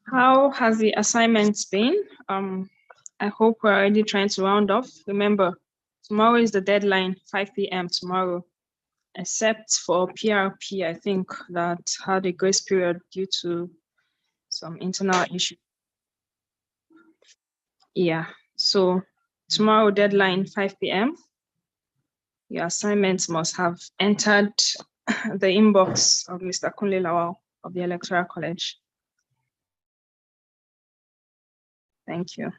How has the assignment been? I hope we're already trying to round off. Remember, tomorrow is the deadline, 5 p.m. tomorrow, except for PRP, I think that had a grace period due to some internal issue. Yeah, so tomorrow deadline, 5 p.m. Your assignments must have entered the inbox of Mr. Kunle Lawal of the Electoral College. Thank you.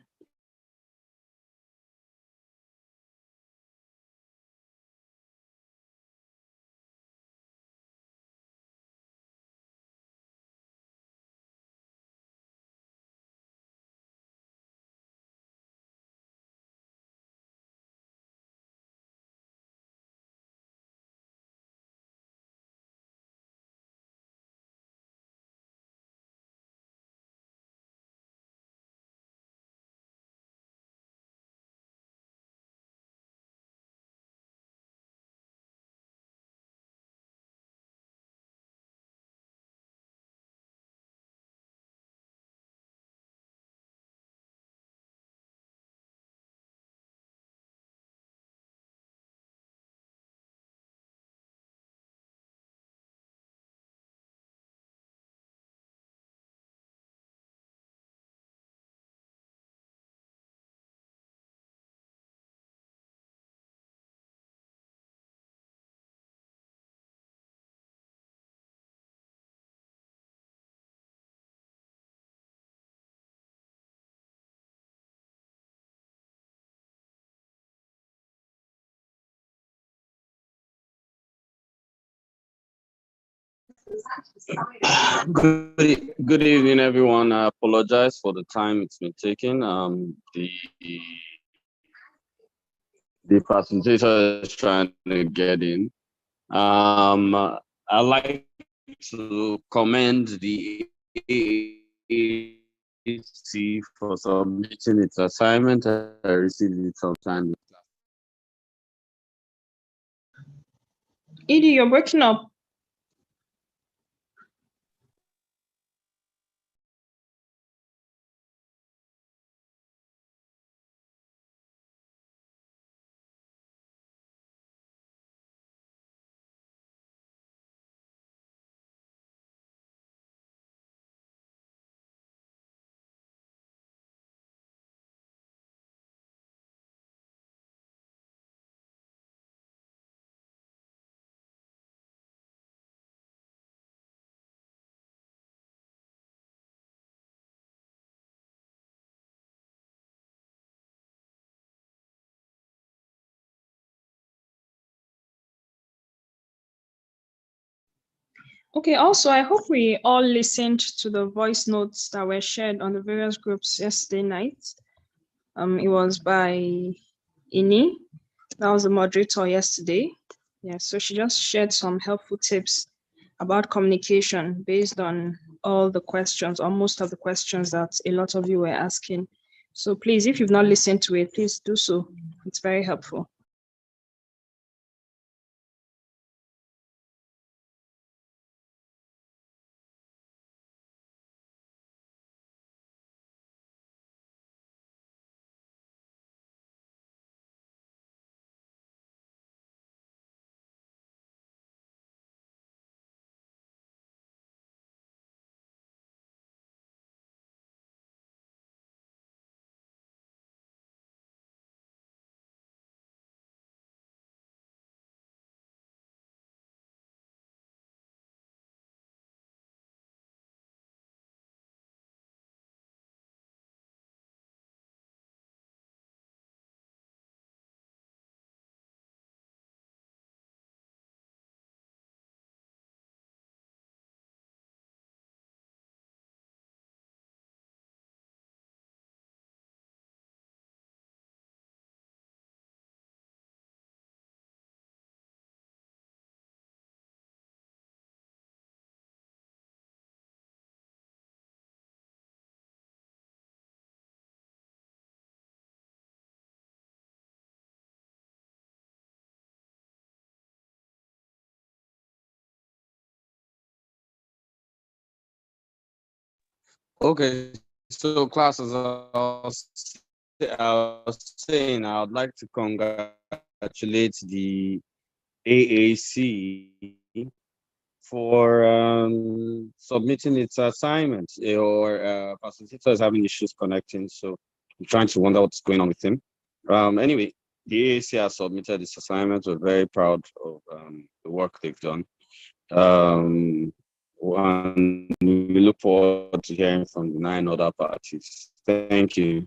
Good evening, everyone. I apologize for the time it's been taking. The facilitator is trying to get in. I'd like to commend the AAC for submitting its assignment. I received it sometime. Edie, you're breaking up. Okay, also, I hope we all listened to the voice notes that were shared on the various groups yesterday night. It was by Ini, that was the moderator yesterday. Yeah, so she just shared some helpful tips about communication based on all the questions, or most of the questions that a lot of you were asking. So please, if you've not listened to it, please do so. It's very helpful. Okay, so class, as I was saying, I would like to congratulate the AAC for submitting its assignment. Your facilitator is having issues connecting, so I'm trying to wonder what's going on with him. Anyway, the AAC has submitted its assignment. We're very proud of the work they've done. And we look forward to hearing from the 9 other parties. Thank you.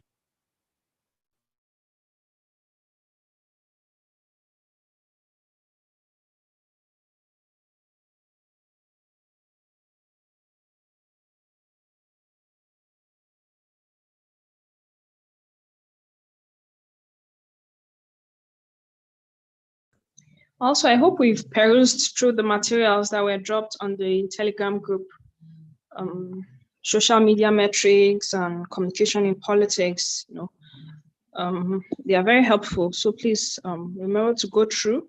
Also, I hope we've perused through the materials that were dropped on the Telegram group. Social media metrics and communication in politics, they are very helpful. So please remember to go through.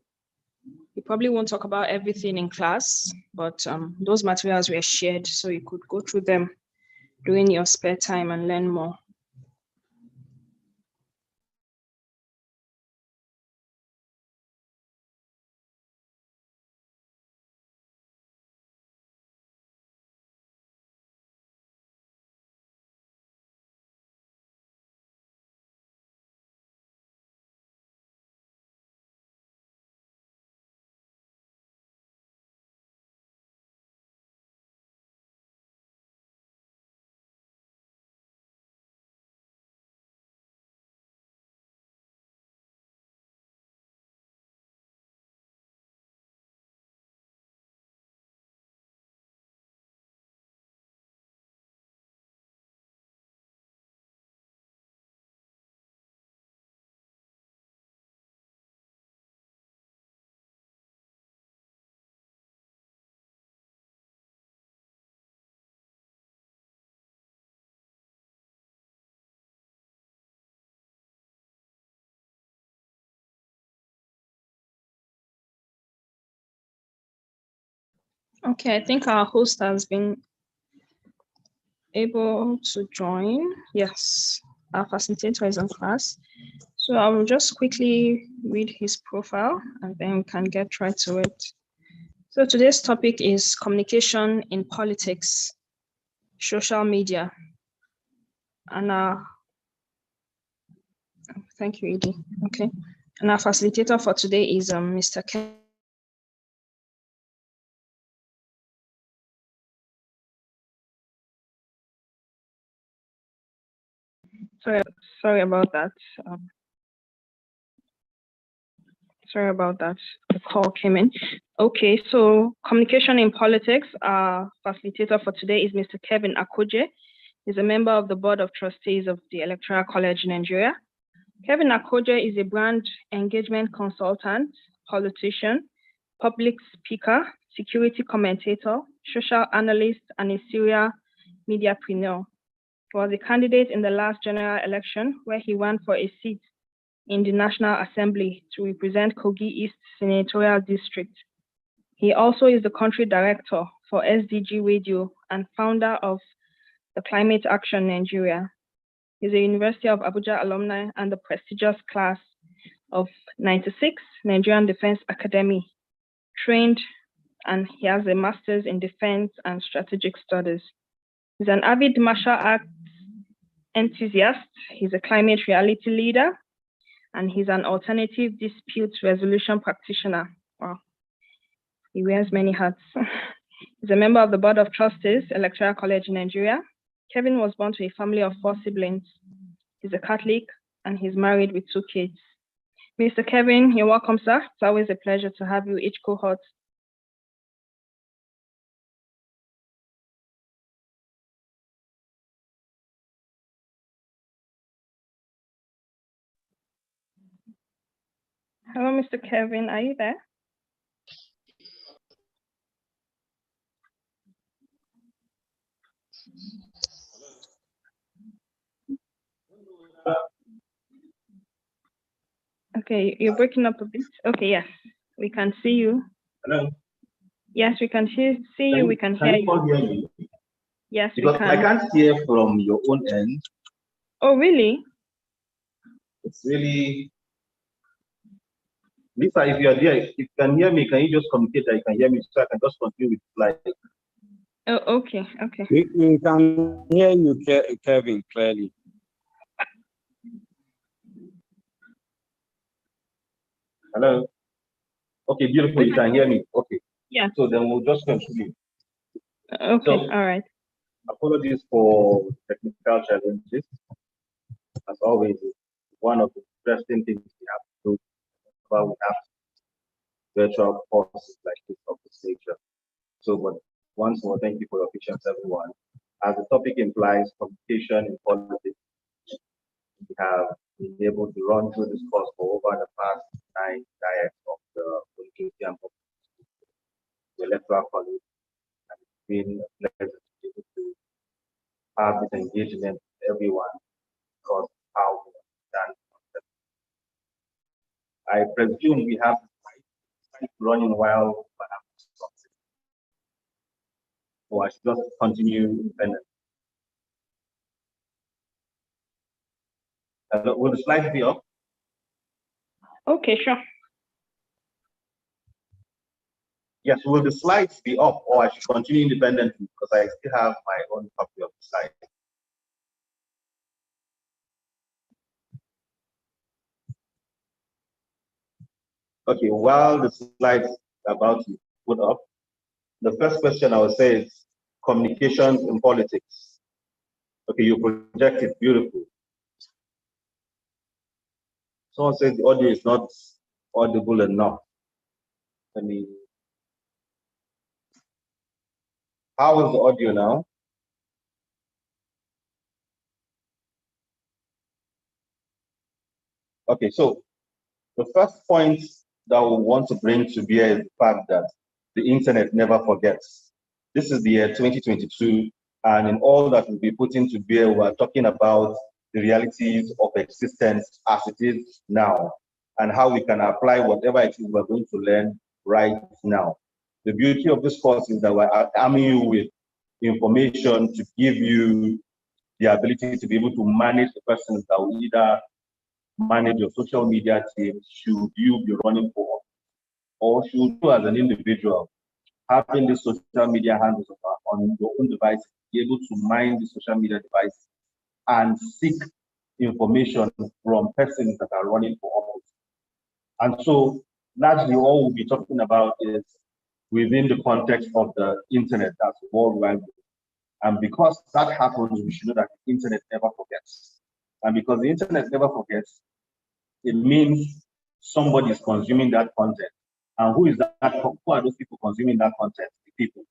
We probably won't talk about everything in class, but those materials were shared, so you could go through them during your spare time and learn more. Okay, I think our host has been able to join. Yes, our facilitator is in class. So I will just quickly read his profile and then we can get right to it. So today's topic is communication in politics, social media. And thank you, Edie. Okay. And our facilitator for today is Mr. Ken. Sorry about that. Sorry about that. The call came in. Okay, so communication in politics. Our facilitator for today is Mr. Kevin Akuje. He's a member of the Board of Trustees of the Electoral College in Nigeria. Kevin Akuje is a brand engagement consultant, politician, public speaker, security commentator, social analyst, and a serial mediapreneur. He was a candidate in the last general election where he ran for a seat in the National Assembly to represent Kogi East Senatorial District. He also is the country director for SDG Radio and founder of the Climate Action Nigeria. He's a University of Abuja alumni and the prestigious class of 96 Nigerian Defense Academy, trained, and he has a master's in defense and strategic studies. He's an avid martial arts enthusiast. He's a climate reality leader, and he's an alternative dispute resolution practitioner. Wow, he wears many hats. He's a member of the Board of Trustees, Electoral College in Nigeria. Kevin was born to a family of 4 siblings. He's a Catholic, and he's married with 2 kids. Mr. Kevin, you're welcome, sir. It's always a pleasure to have you each cohort. Hello, Mr. Kevin, are you there? Okay, you're breaking up a bit. Okay, yes, we can see you. Hello? Yes, we can see you, we can hear you. Yes, we Because I can. can't hear from your own end. Oh, really? It's really, Lisa, if you are there, if you can hear me, can you just communicate that you can hear me so I can just continue with the slide? Oh, okay, okay. We can hear you, Kevin, clearly. Hello? Okay, beautiful, you can hear me. Okay. Yeah. So then we'll just continue. Okay, So, all right. apologies for technical challenges. As always, one of the interesting things we have to do while we have virtual courses like this of this nature. So, but once more, thank you for your patience, everyone. As the topic implies, communication in politics, we have been able to run through this course for over the past 9 diets of the communication of the electoral college. And it's been a pleasure to be able to have this engagement with everyone because how we understand concepts. I presume we have running while perhaps something. Or I should just continue independent. Will the slides be up? Okay, sure. Yes, will the slides be up or I should continue independently because I still have my own copy of the slide. Okay, while the slides are about to put up, the first question I would say is communications in politics. Okay, you project it, beautiful. Someone says the audio is not audible enough. I mean, how is the audio now? Okay, so the first point that we want to bring to bear is the fact that the internet never forgets. This is the year 2022, and in all that we'll be putting to bear, we're talking about the realities of existence as it is now, and how we can apply whatever it is we're going to learn right now. The beauty of this course is that we're arming you with information to give you the ability to be able to manage the persons that will either manage your social media team should you be running for office, or should you as an individual having the social media handles on your own device be able to mine the social media device and seek information from persons that are running for office. And so largely all we'll be talking about is within the context of the internet, that's World Wide Web. And because that happens, we should know that the internet never forgets. And because the internet never forgets, it means somebody is consuming that content. And who is that? Who are those people consuming that content? The people.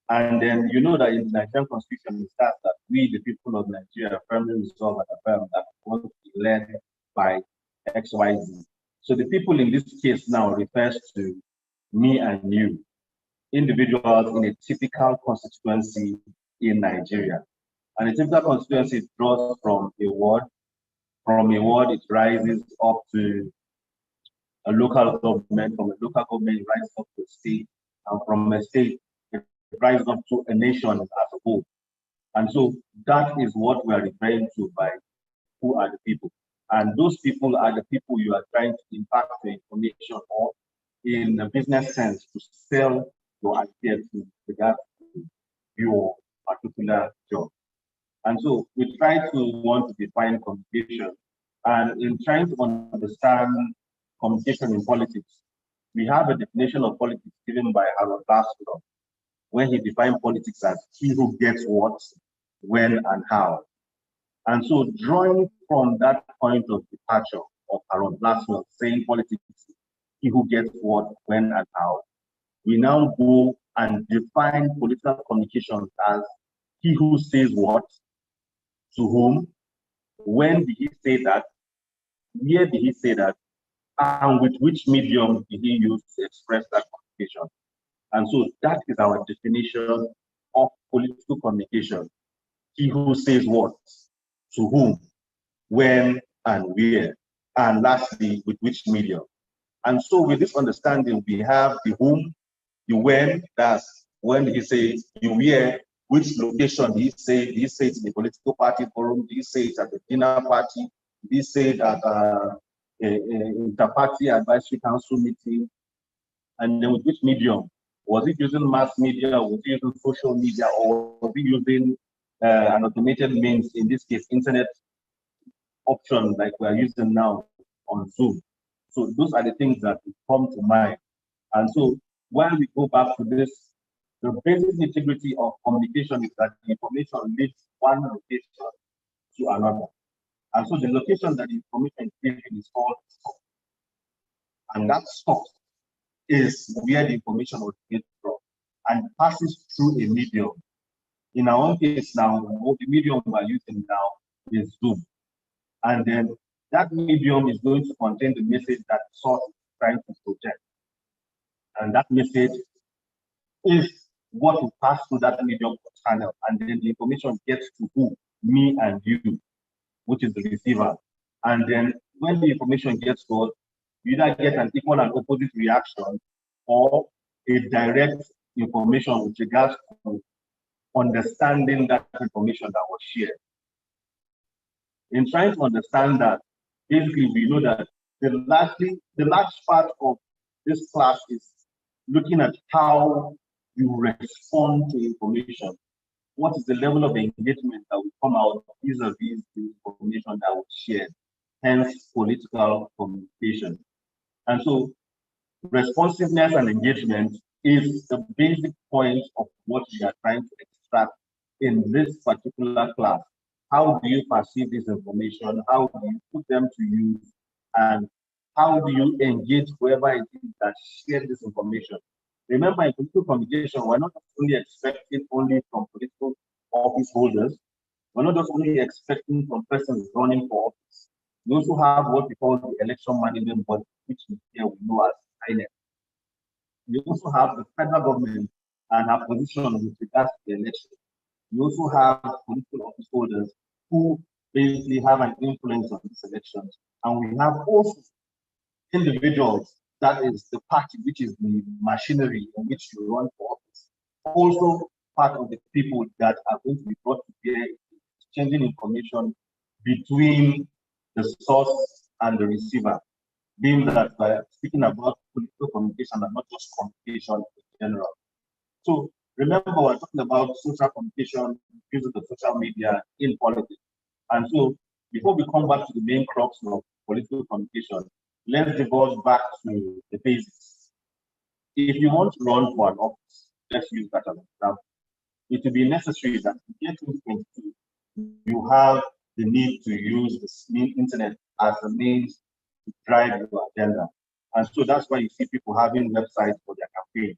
And then you know that in the Nigerian constitution, it starts that we, the people of Nigeria, firmly resolve and affirm that we want to be led by XYZ. So the people in this case now refers to me and you, individuals in a typical constituency in Nigeria. And a typical constituency draws from a ward. From a ward, it rises up to a local government. From a local government, it rises up to a state. And from a state, it rises up to a nation as a whole. And so that is what we are referring to by who are the people. And those people are the people you are trying to impact the information or in a business sense to sell your idea to regard to your particular job. And so we try to want to define communication. And in trying to understand communication in politics, we have a definition of politics given by Harold Glasgow, when he defined politics as he who gets what, when, and how. And so drawing from that point of departure of Harold Glasgow saying politics, he who gets what, when, and how, we now go and define political communication as he who says what, to whom, when did he say that, where did he say that, and with which medium did he use to express that communication. And so that is our definition of political communication. He who says what, to whom, when, and where, and lastly, with which medium. And so with this understanding, we have the whom, the when, that's when he says, the where, which location do you say? Do you say it in the political party forum? Do you say it at the dinner party? Do you say it at a inter-party advisory council meeting? And then with which medium? Was it using mass media? Was it using social media? Or was it using an automated means, in this case, internet option like we're using now on Zoom? So those are the things that come to mind. And so when we go back to this, the basic integrity of communication is that the information leads one location to another. And so the location that the information is given is called source. And that source is where the information originates from and passes through a medium. In our own case now, the medium we're using now is Zoom. And then that medium is going to contain the message that the source is trying to project. And that message is what will pass through that medium channel. And then the information gets to who? Me and you, which is the receiver. And then when the information gets to us, you either get an equal and opposite reaction or a direct information with regards to understanding that information that was shared. In trying to understand that, basically we know that the large part of this class is looking at how you respond to information. What is the level of engagement that will come out vis-a-vis the information that was shared, hence political communication. And so responsiveness and engagement is the basic point of what we are trying to extract in this particular class. How do you perceive this information? How do you put them to use? And how do you engage whoever it is that shares this information? Remember, in political communication, we're not only expecting only from political office holders. We're not just only expecting from persons running for office. We also have what we call the election management body, which here we know as INEC. We also have the federal government and our position with regards to the election. We also have political office holders who basically have an influence on these elections. And we have also individuals, that is the party, which is the machinery in which you run for office. Also part of the people that are going to be brought to bear exchanging information between the source and the receiver, being that by speaking about political communication and not just communication in general. So remember, we're talking about social communication using the social media in politics. And so before we come back to the main crux of political communication, let's divulge back to the basics. If you want to run for an office, let's use that as an example. It will be necessary that in year 2022, you have the need to use the internet as a means to drive your agenda. And so that's why you see people having websites for their campaign.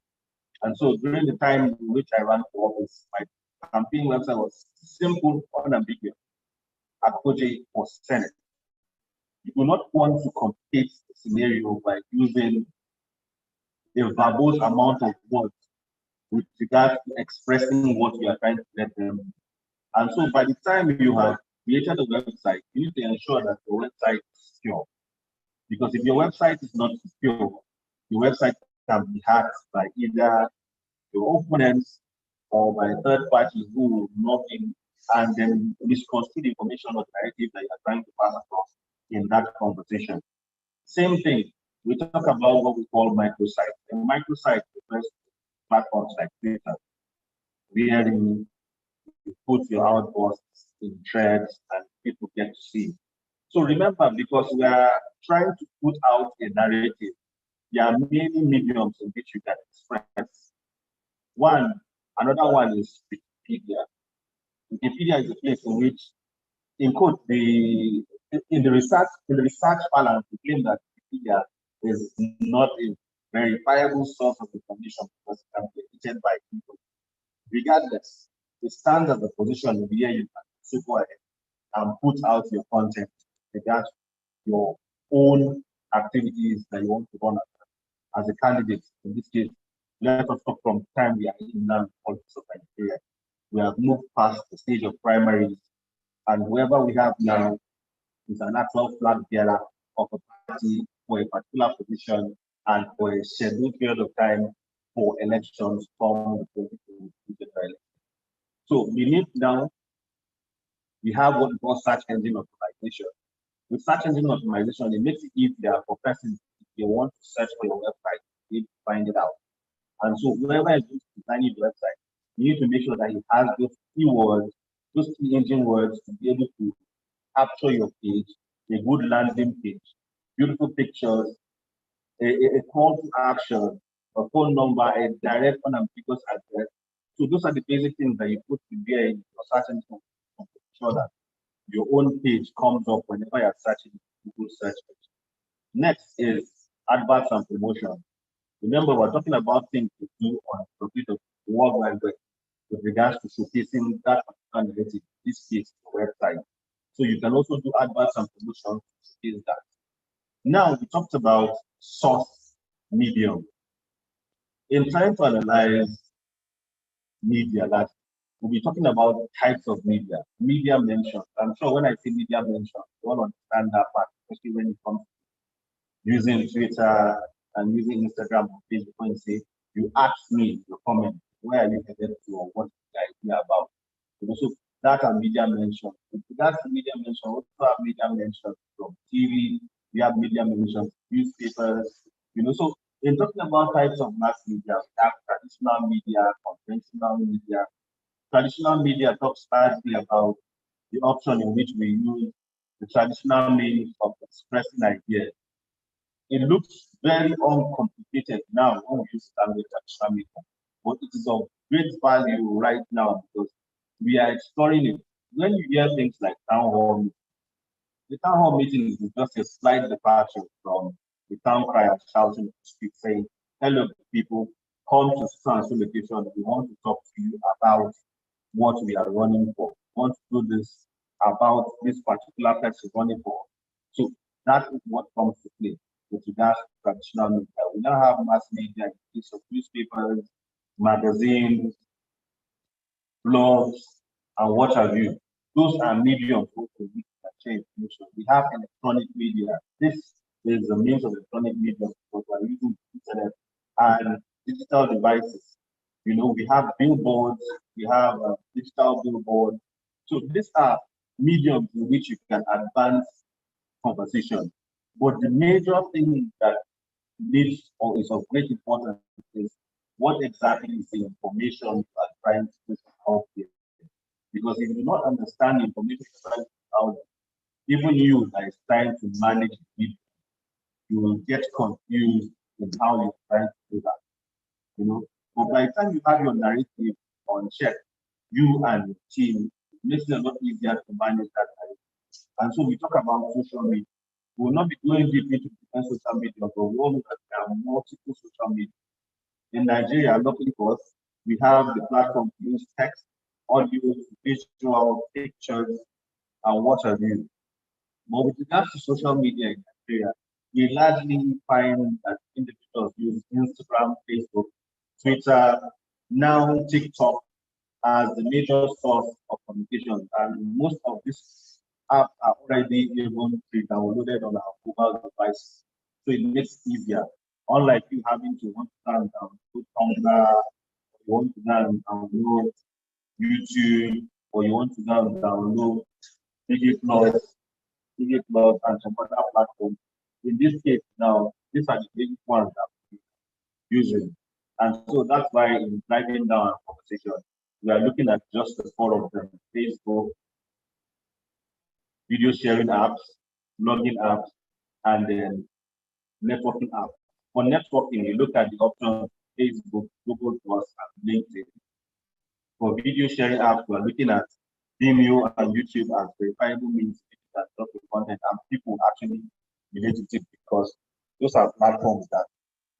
And so during the time in which I ran for office, my campaign website was simple, unambiguous. Akpoje for Senate. You do not want to complicate the scenario by using a verbose amount of words with regard to expressing what you are trying to let them know. And so by the time you have created a website, you need to ensure that your website is secure. Because if your website is not secure, your website can be hacked by either your opponents or by third parties who will log in and then misconstrue the information or narrative that you are trying to pass across in that conversation. Same thing, we talk about what we call microsite. And microsite refers to platforms like Twitter, where you put your outbursts in threads and people get to see. So remember, because we are trying to put out a narrative, there are many mediums in which you can express. Another one is Wikipedia. Wikipedia is a place in which, in quote, in the research balance, we claim that Wikipedia is not a verifiable source of information because it can be edited by people. Regardless, it stands as a position where you can go ahead and put out your content regards your own activities that you want to run as a candidate. In this case, let us talk from the time we are in now politics of Nigeria. We have moved past the stage of primaries, and whoever we have now is an actual flag bearer of a party for a particular position and for a scheduled period of time for elections from the 2022 election. So beneath now, we have what we call search engine optimization. With search engine optimization, it makes it easier for persons if they want to search for your website, they find it out. And so whoever is going to design your website, you need to make sure that it has those keywords, those key engine words to be able to capture your page, a good landing page, beautiful pictures, a call to action, a phone number, a direct unambiguous address. So those are the basic things that you put to bear in your search engine to make sure that your own page comes up whenever you're searching Google search page. Next is adverts and promotion. Remember, we're talking about things to do on a bit of World Wide Web with regards to showcasing that particular narrative, this case, the website. So you can also do adverts and promotion to showcase that. Now, we talked about source medium. In trying to analyze media, that we'll be talking about types of media mentioned. I'm sure when I say media mentioned, you all understand that part, especially when it comes to using Twitter and using Instagram or Facebook. When you say, you ask me your comment, where are you headed to, or what is the idea about? So that are media mentioned. That's media mentioned. Also have media mentioned from TV. We have media mentioned newspapers. So in talking about types of mass media, we have traditional media, conventional media. Traditional media talks largely about the option in which we use the traditional means of expressing ideas. It looks very uncomplicated now when we use traditional media, but it is of great value right now because we are exploring it. When you hear things like town hall meeting, the town hall meeting is just a slight departure from the town crier shouting in the street saying, hello people, come to so location. We want to talk to you about what we are running for. We want to do this about this particular person running for. So that is what comes to play with regards to traditional media. We now have mass media in the case of newspapers, magazines, blogs, and what have you. Those are mediums also which can share information. We have electronic media. This is the means of electronic media because we're using the internet and digital devices. We have billboards, we have digital billboards. So these are mediums in which you can advance conversation. But the major thing that needs or is of great importance is what exactly is the information you are trying to put out there. Because if you do not understand the information you're trying to put out there, even you that is trying to manage it, you will get confused in how you're trying to do that. But by the time you have your narrative on check, you and your team, it makes it a lot easier to manage that narrative. And so we talk about social media. We will not be going deep into different social media, but we all know that there are multiple social media. In Nigeria, luckily for us, we have the platform to use text, audio, visual, pictures, and what have you. But with regards to social media in Nigeria, we largely find that individuals use Instagram, Facebook, Twitter, now TikTok as the major source of communication. And most of these apps are already even pre-downloaded on our mobile devices. So it makes it easier. Unlike you having to want to download Tumblr, you want to download YouTube, or you want to download DJ Plus, and some other platforms. In this case, now, these are the basic ones that we're using. And so that's why in driving down our conversation, we are looking at just the four of them: Facebook, video sharing apps, login apps, and then networking apps. For networking, you look at the options Facebook, Google Plus, and LinkedIn. For video sharing apps, we're looking at Vimeo and YouTube as verifiable means that drop the content and people actually relate to it because those are platforms that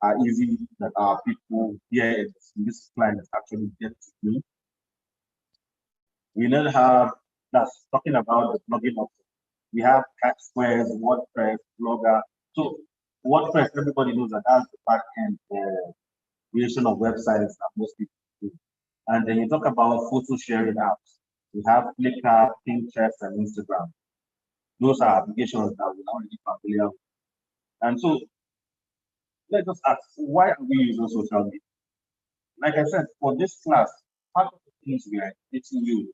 are easy that our people here in this client actually get to do. We then have that's talking about the blogging option. We have CatSquares, WordPress, Blogger. So WordPress, everybody knows that that's the back end creation of websites that most people do. And then you talk about photo sharing apps. We have Flickr, Pinterest, and Instagram. Those are applications that we're already familiar with. And so let us ask, why are we using social media? Like I said, for this class, part of the things we are teaching you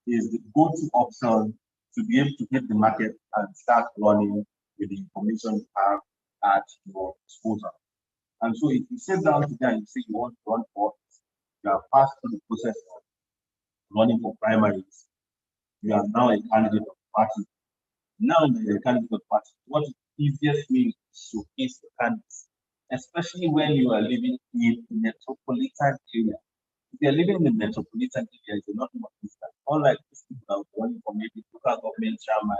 is the go-to option to be able to hit the market and start running with the information you have at your disposal. And so if you sit down today and you say you want to run for office, you are passed through the process of running for primaries, you are now a candidate of the party. Now that you're a candidate of the party, what is the easiest way to showcase the candidates, especially when you are living in a metropolitan area. If you're living in the metropolitan area, it's a lot more distant. Unlike these people that are running for maybe local government chairman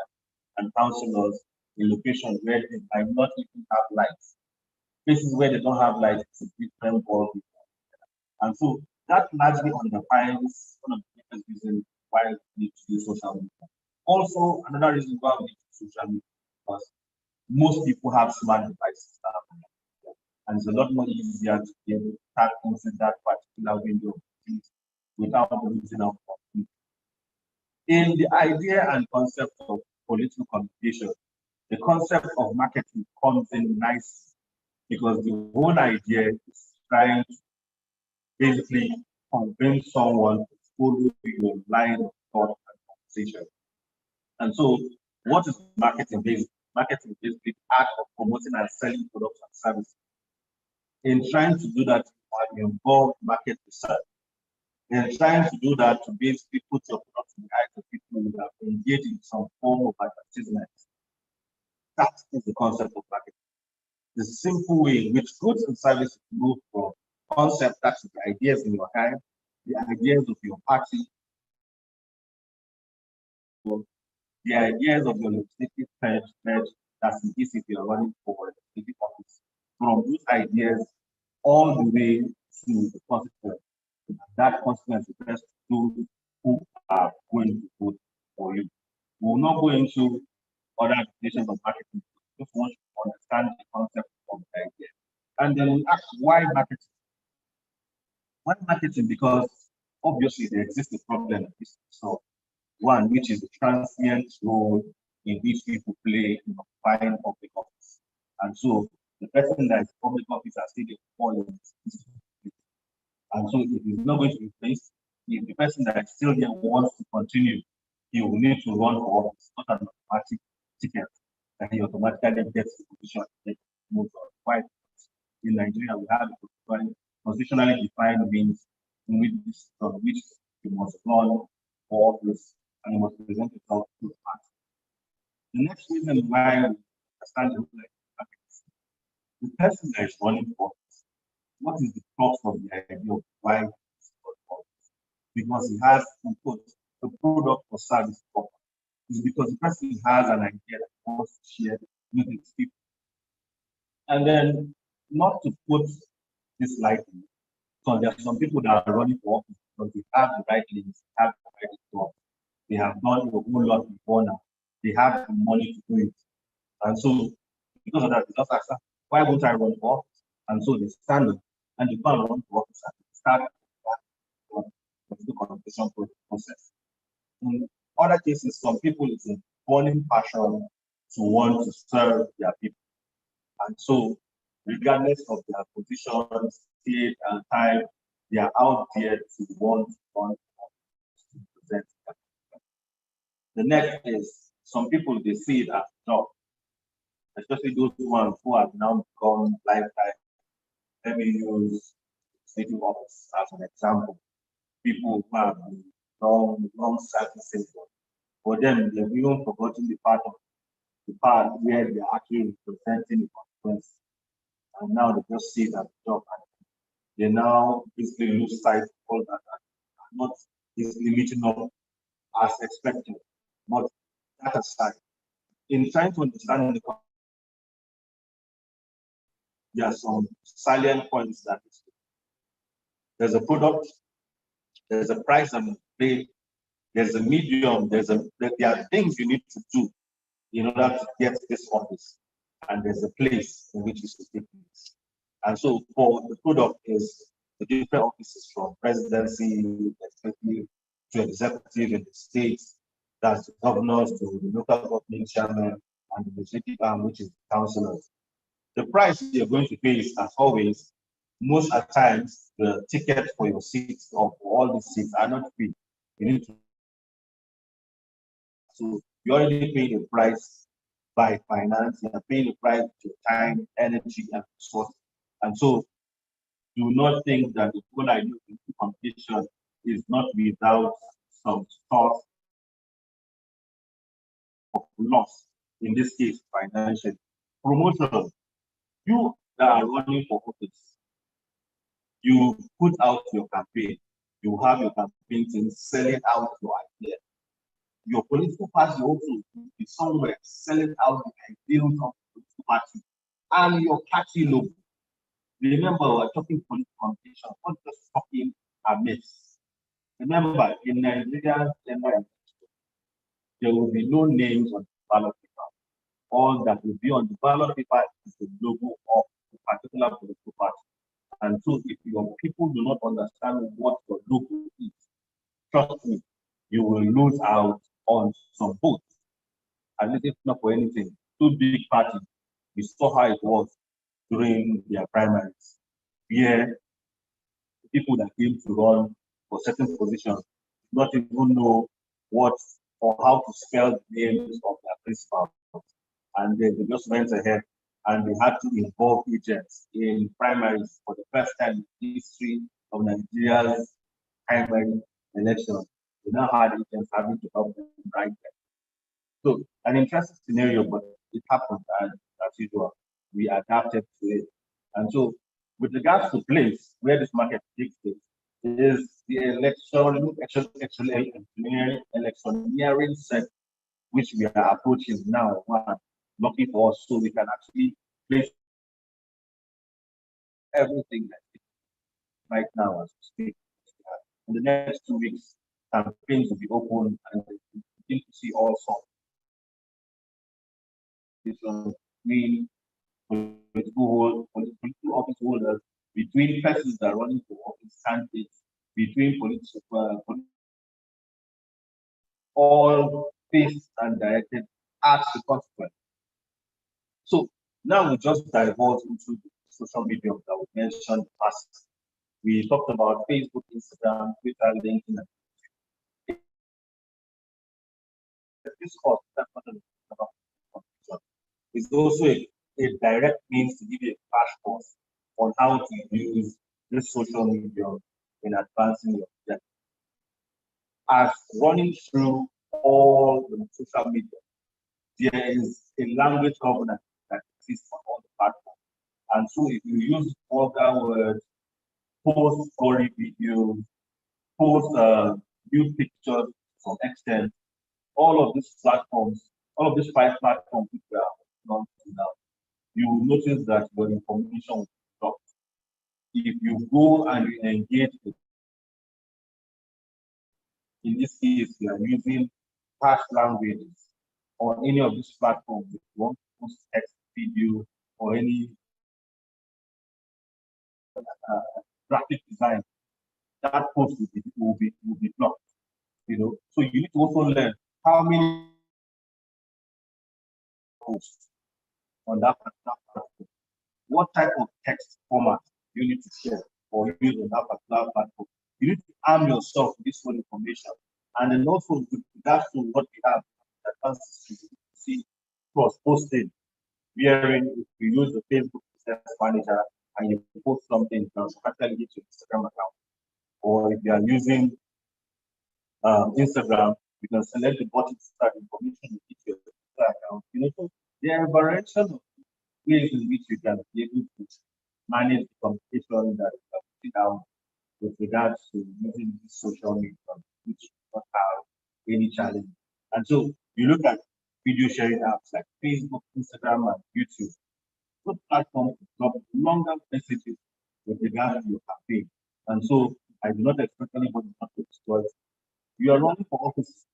and councillors in locations where they might not even have lights. Places where they don't have lights, it's a different ball. And so that largely underpins one of the biggest reasons why we need to use social media. Also, another reason why we need to use social media is because most people have smart devices now, and it's a lot more easier to be able to tap into that particular window of opportunity without losing out on it. In the idea and concept of political communication, the concept of marketing comes in nicely because the whole idea is trying to basically convince someone to follow your line of thought and conversation. And so, what is marketing basically? Marketing is basically the art of promoting and selling products and services. In trying to do that, you have involved market research. In trying to do that, to basically put your products in the eyes of people who have engaged in some form of advertisement. That is the concept of marketing. The simple way in which goods and services move from concept, that's the ideas in your head, the ideas of your party, the ideas of your legislative pledge, that's in case if you are running for a legislative office. From those ideas all the way to the consequence. And that consequence refers to those who are going to vote for you. We will not go into other applications of marketing. We just want to understand the concept of the idea. And then we ask why marketing? Why marketing? Because obviously there exists a problem that is solved. One, which is the transient role in which people play in occupying public office. And so the person that is public office has still fallen. And so it is not going to be replaced. If the person that is still there wants to continue, he will need to run for office, not an automatic ticket that he automatically gets the position that moves on. Why? In Nigeria, we have a constitutionally defined means in which you must run for office and you must present yourself to the party. The next reason why we understand the person that is running for office, what is the crux of the idea of why he's running for office? Because he has a product or service to offer. It's because the person has an idea that he wants to share with his people. And then, not to put this lightly, so there are some people that are running for office because they have the right links, they have the right job, they have done a whole lot before now, they have the money to do it. And so, because of that, they just ask, why won't I run for office? And so they stand up and they can't run for office and start the conversation process. In other cases, some people, it's a burning passion to want to serve their people. And so, regardless of their position, state, and time, they are out there to want to present their people. The next is some people, they see it as a job, especially those ones who have now become lifetime. Let me use city office as an example. People who have long services. For them, they've even forgotten the part where they're actually representing the consequences. And now they just see it as a job. And they now basically lose sight of all that and not easily meeting up as expected. But that aside, in trying to understand the concept, there are some salient points that there's a product, there's a price and pay, there's a medium, there are things you need to do in order to get this office, and there's a place in which it should take place. And so for the product is the different offices from presidency, executive to executive in the states, that's the governors to the local government chairman and the executive arm, which is the councillors. The price you're going to pay is, as always, most at times the tickets for your seats or for all the seats are not free. You need to, so you already pay the price by finance, you are paying the price to time, energy, and resources. And so do not think that the whole idea of competition is not without some sort of loss, in this case, financial. Promotion. You that are running for office, you put out your campaign, you have your campaign team selling out your idea. Your political party also be somewhere selling out the ideals of the political party and your party logo. Remember, we're talking political competition, not just talking amiss. Remember, in Nigeria, there will be no names on the ballot paper. All that will be on the ballot paper is the logo of a particular political party. And so if your people do not understand what your logo is, trust me, you will lose out on some votes. At least if not for anything, two big parties, we saw how it was during their primaries, where people that came to run for certain positions not even know what or how to spell the names of their principals. And then they just went ahead and they had to involve agents in primaries for the first time in the history of Nigeria's primary election. We now had agents having to help them write them. So an interesting scenario, but it happened as usual. We adapted to it. And so with regards to place where this market takes place, is the electioneering set, which we are approaching now. Lucky for us, so we can actually place everything right now as we speak. In the next 2 weeks, campaigns will be open and we begin to see all sorts between political office holders, between persons that are running for office candidates, between political all faced and directed at the consequence. So now we just divulge into the social media that we mentioned past. We talked about Facebook, Instagram, Twitter, LinkedIn. This course is also a direct means to give you a crash course on how to use this social media in advancing your objective. As running through all the social media, there is a language governance that exists on all the platforms. And so if you use vulgar words, post story videos, post new pictures to some extent, all of these platforms, all of these 5 platforms which we are on now, you will notice that your information will be dropped. If you go and you engage with, in this case, you are using harsh languages on any of these platforms, if you want to post text, video, or any graphic design, that post will be blocked. So you need to also learn how many posts on that particular platform. What type of text format you need to share or use on that particular platform. You need to arm yourself with this whole information. And then also with regards to what we have, advances to see cross-posting, wherein if you use the Facebook Business Manager and you post something, you can actually get your Instagram account. Or if you are using Instagram, you can select the button to start information with your account. So there are a variety of ways in which you can be able to manage the communication that is put out with regards to using this social media, which does not have any challenge. And so you look at video sharing apps like Facebook, Instagram, and YouTube. Those platforms drop longer messages with regards to your campaign. And so I do not expect anybody not to exploit. You are running for office.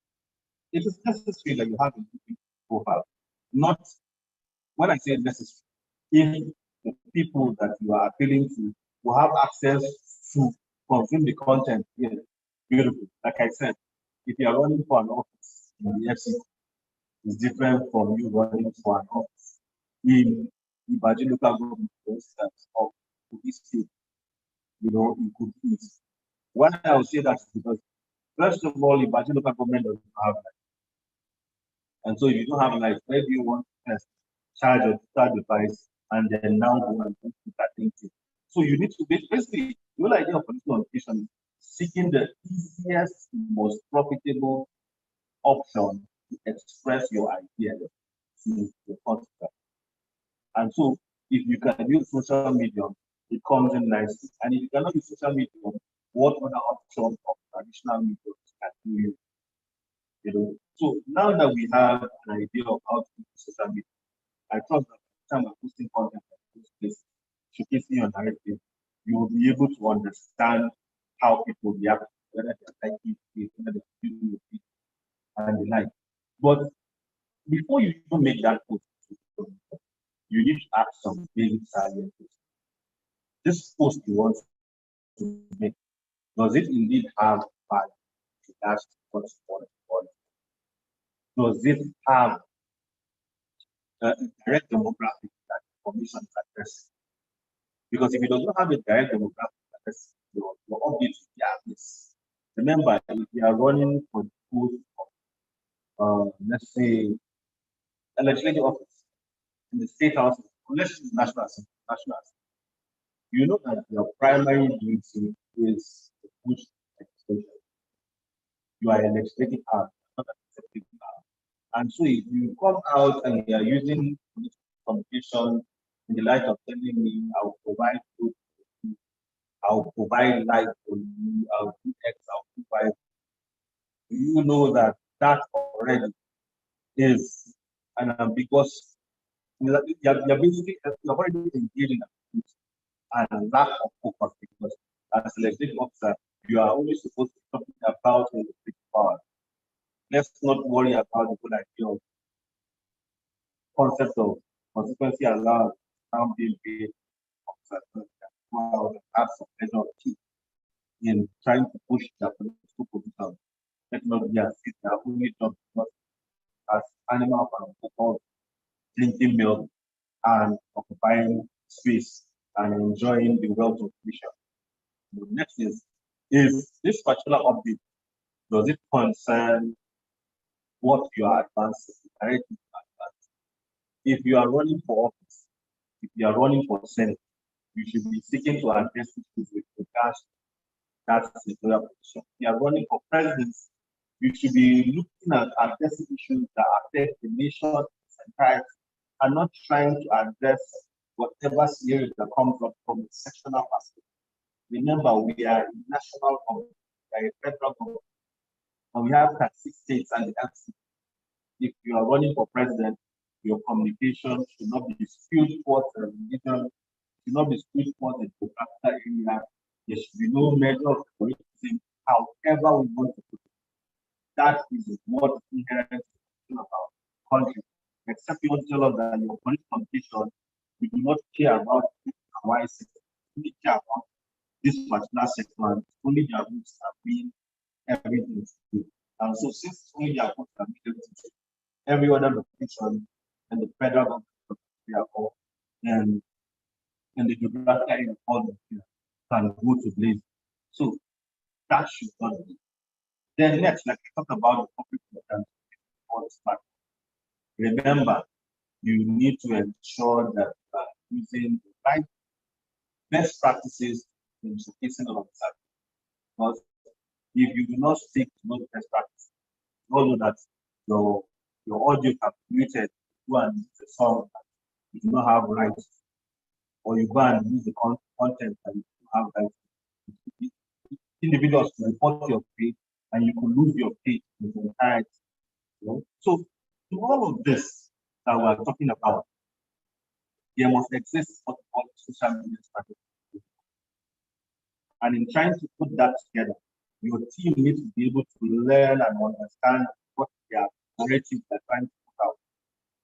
It is necessary that you have a YouTube profile. Not when I say necessary, if the people that you are appealing to will have access to consume the content, yeah, beautiful. Like I said, if you are running for an office in the FCC, it's different from you running for an office in Ibadan local government, for instance, or this state. it could eat. Why I will say that is because, first of all, Ibadan local government doesn't have light. And so if you don't have light, where do you want to charge your digital device and then now go and put that thing? So you need to basically, the whole idea of political education is seeking the easiest, most profitable option to express your idea to the customer. And so if you can use social media, it comes in nicely. And if you cannot use social media, what other option of traditional media can you use? So now that we have an idea of how to use social media, I trust that by the time we're posting content like this, showcasing your narrative, you will be able to understand how people react, whether they're liking it, whether they're feeling it, and the like. But before you even make that post, you need to ask some basic science. This post you want to make, does it indeed have value to that what's on? Does it have a direct demographic that information is addressing? Because if it does not have a direct demographic address, your updates will be at this. Remember, if you are running for the post of, let's say, a legislative office in the state house, unless it's national assembly, you know that your primary duty is to push legislation. You are a legislative arm, not an executive arm. And so if you come out and you are using communication in the light of telling me I'll provide food for you, I'll provide light for you, I'll do X, I'll do Y, you know that that already is an ambiguous. You're basically you're already engaging and lack of focus because as a legislative officer, you are only supposed to be talking about the power. Let's not worry about the whole idea of concept of consequency allowed now being paid have some measure of key in trying to push their political position. Let not be as if they are only job as animal farm, drinking milk and occupying space and enjoying the wealth of nature. The next is this particular update, does it concern what you are advancing, directly advancing? If you are running for office, if you are running for Senate, you should be seeking to address issues with regards to that senatorial position. If you are running for presidency, you should be looking at addressing issues that affect the nation entirety and not trying to address whatever scenario that comes up from a sectional perspective. Remember, we are a national government, we are a federal government, and we have 36 states and the FC. If you are running for president, your communication should not be skewed towards a religion, should not be skewed towards a geographical area. There should be no measure of favoritism, however we want to put it. That is what is inherent about country. Except you want to tell us that your political communication, you do not care about why you only care about this particular segment, only their roots have been everything to do. And so since only their roots have been everything to do, every other location and the federal government and the geographical area of all the can go to place. So that should not be. Then next, like I talked about the public importance. Remember, you need to ensure that you are using the right best practices in showcasing of that. Because if you do not stick to those best practices, you all know that your audio can be muted, go and use a song that you do not have rights, or you go and use the content that you do not have rights. Individuals to report your page and you could lose your page in its entirety. So to all of this that we are talking about, there must exist what we call social media strategy. And in trying to put that together, your team needs to be able to learn and understand what their narrative they're trying to put out.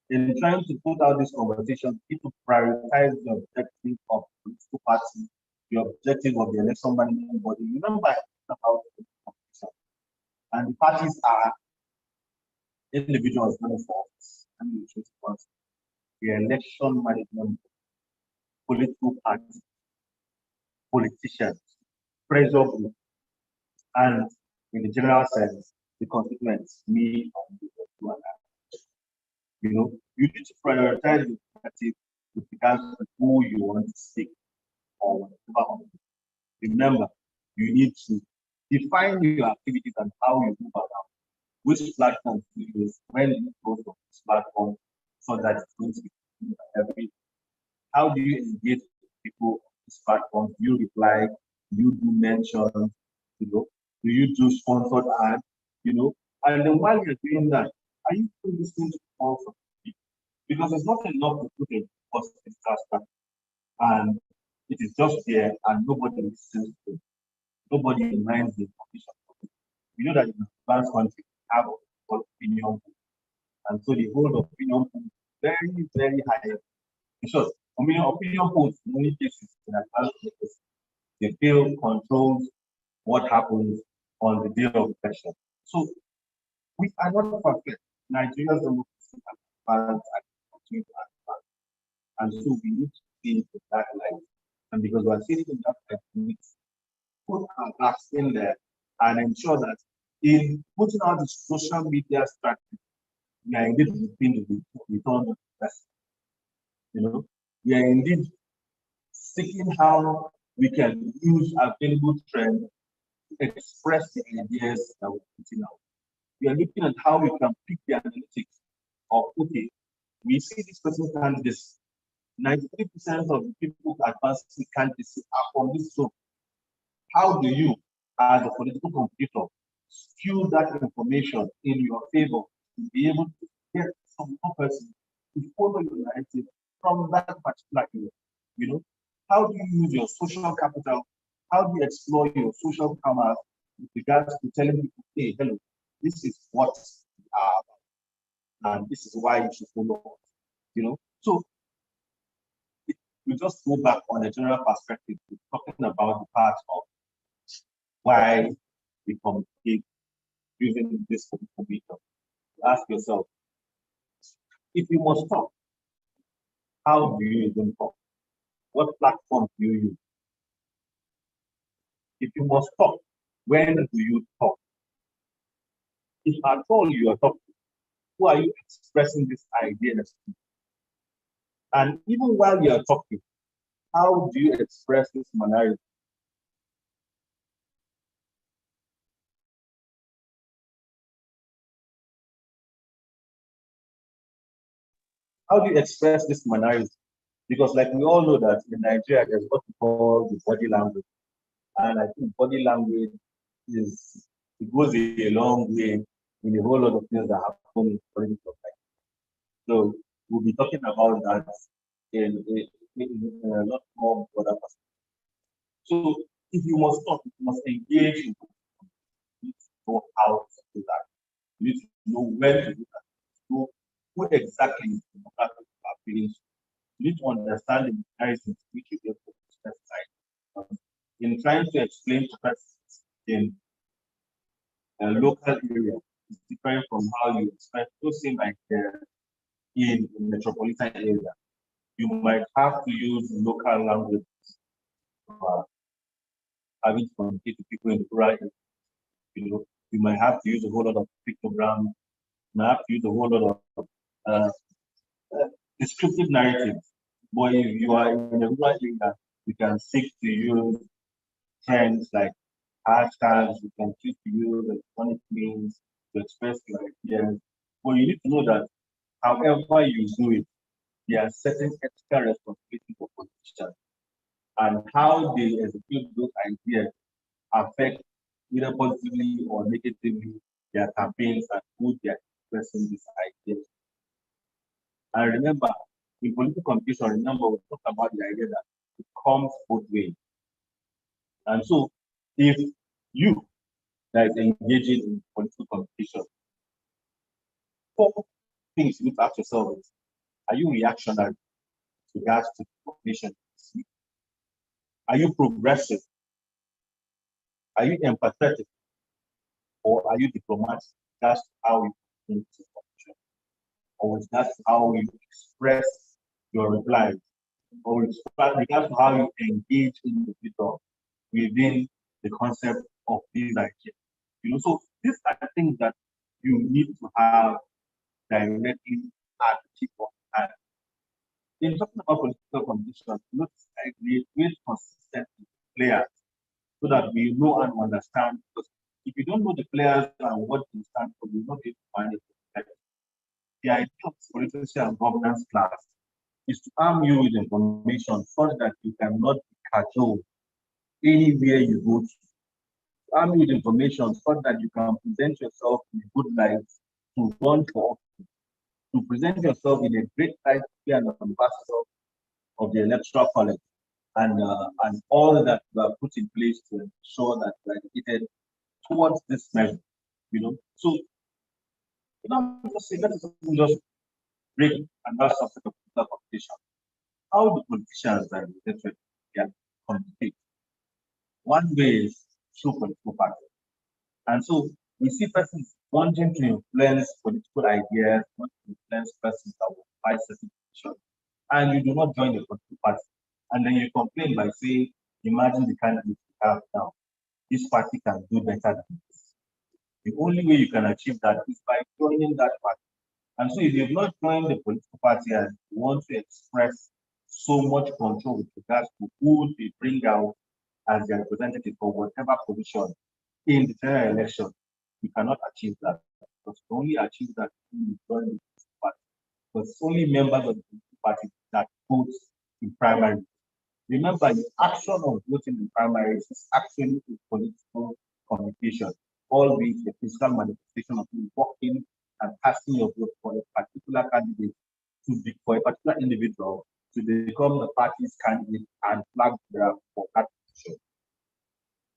In trying to put out this conversation, people prioritize the objective of the political party, the objective of the election management body. Remember about the competition. And the parties are individuals running for office. The election management, political parties, politicians. pressure group, and in the general sense, the constituents, me and you and I. You know, you need to prioritize the narrative with regards to who you want to speak or whatever. Remember, you need to define your activities and how you move around. Which platform to use, when you go to this platform, so that it's going to be every. How do you engage people on this platform? Do you reply? Do you do mentions? You know, do you do sponsored ads? You know, and then while you're doing that, are you listening to calls of people? Because it's not enough to put a positive structure and it is just there and nobody listens to it. Nobody minds the information. You know that in advanced country we have what opinion pool. And so the whole opinion pool is very, very high. In short, opinion polls in many cases in advanced countries, the bill controls what happens on the day of election. So we are not perfect. Nigeria's democracy has advanced and continue to advance. And so we need to see it in that light. And because we are seeing it in that light, we need to put our backs in there and ensure that in putting out the social media strategy, we are indeed within the return on investment. You know, we are indeed seeking how we can use available trends to express the ideas that we're putting out. We are looking at how we can pick the analytics of, okay, we see this person candidacy. 93% of the people advancing candidacy are from this zone. How do you, as a political competitor, skew that information in your favor to be able to get some more person to follow your narrative from that particular area? You know, how do you use your social capital? How do you explore your social commerce with regards to telling people, hey, hello, this is what we are about, and this is why you should follow us. You know, so we just go back on a general perspective, talking about the part of why we communicate using this computer. Ask yourself, if you must talk, how do you even talk? What platform do you use? If you must talk, when do you talk? If at all you are talking, who are you expressing this idea to? And even while you are talking, how do you express this manner? How do you express this manner? Because like we all know that in Nigeria, there's what we call the body language. And I think body language it goes a long way in a whole lot of things that happen in political life. So we'll be talking about that in a lot more broader perspective. So if you must talk, you must engage in it. You need to know how to do that. You need to know when to do that. You know who exactly is the democratic appealing. You need to understand the mechanisms which you get to specify. In trying to explain to persons in a local area, it's different from how you express those same ideas in a metropolitan area. You might have to use local language having to communicate to people in the rural area. You know, you might have to use a whole lot of pictograms. You might have to use a whole lot of descriptive narratives. But if you are in a rural area, you can seek to use trends like hashtags, you can choose to use electronic means to express your ideas. But you need to know that however you do it, there are certain ethical responsibilities for politicians. And how they execute those ideas affect either positively or negatively their campaigns and who they are expressing these ideas. And remember, in political competition, remember we talked about the idea that it comes both ways. And so if you that is engaging in political competition, four things you need to ask yourself is, are you reactionary with regards to competition? Are you progressive? Are you empathetic? Or are you diplomatic? That's how you think to competition. Or that's how you express your replies. Or it's regards to how you engage individuals within the concept of these ideas. So these are things that you need to have directly at the tip of the hand. In talking about political conditions, I create consistency players so that we know and understand. Because if you don't know the players and what they stand for, you're not able to manage it. The idea of political and governance class is to arm you with information so that you cannot be cajoled anywhere you go to. Arm you with information so that you can present yourself in a good light to run for office, to present yourself in a great light to be an ambassador of the electoral college, and all that we are put in place to ensure that we are dedicated towards this measure. So just break another subset of political competition. How do politicians and electorate can compete? One way is through political parties. And so we see persons wanting to influence political ideas, wanting to influence persons that will fight certain positions, and you do not join the political party. And then you complain by saying, imagine the candidate we have now. This party can do better than this. The only way you can achieve that is by joining that party. And so if you've not joined the political party and you want to express so much control with regards to who they bring out as their representative for whatever position in the general election, you cannot achieve that. Because you only achieve that when you join the political party. Because it's only members of the political party that vote in primary. Remember, the action of voting in primaries is actually a political communication, always a physical manifestation of you working and casting your vote for a particular candidate, for a particular individual to become the party's candidate and flag bearer for that position.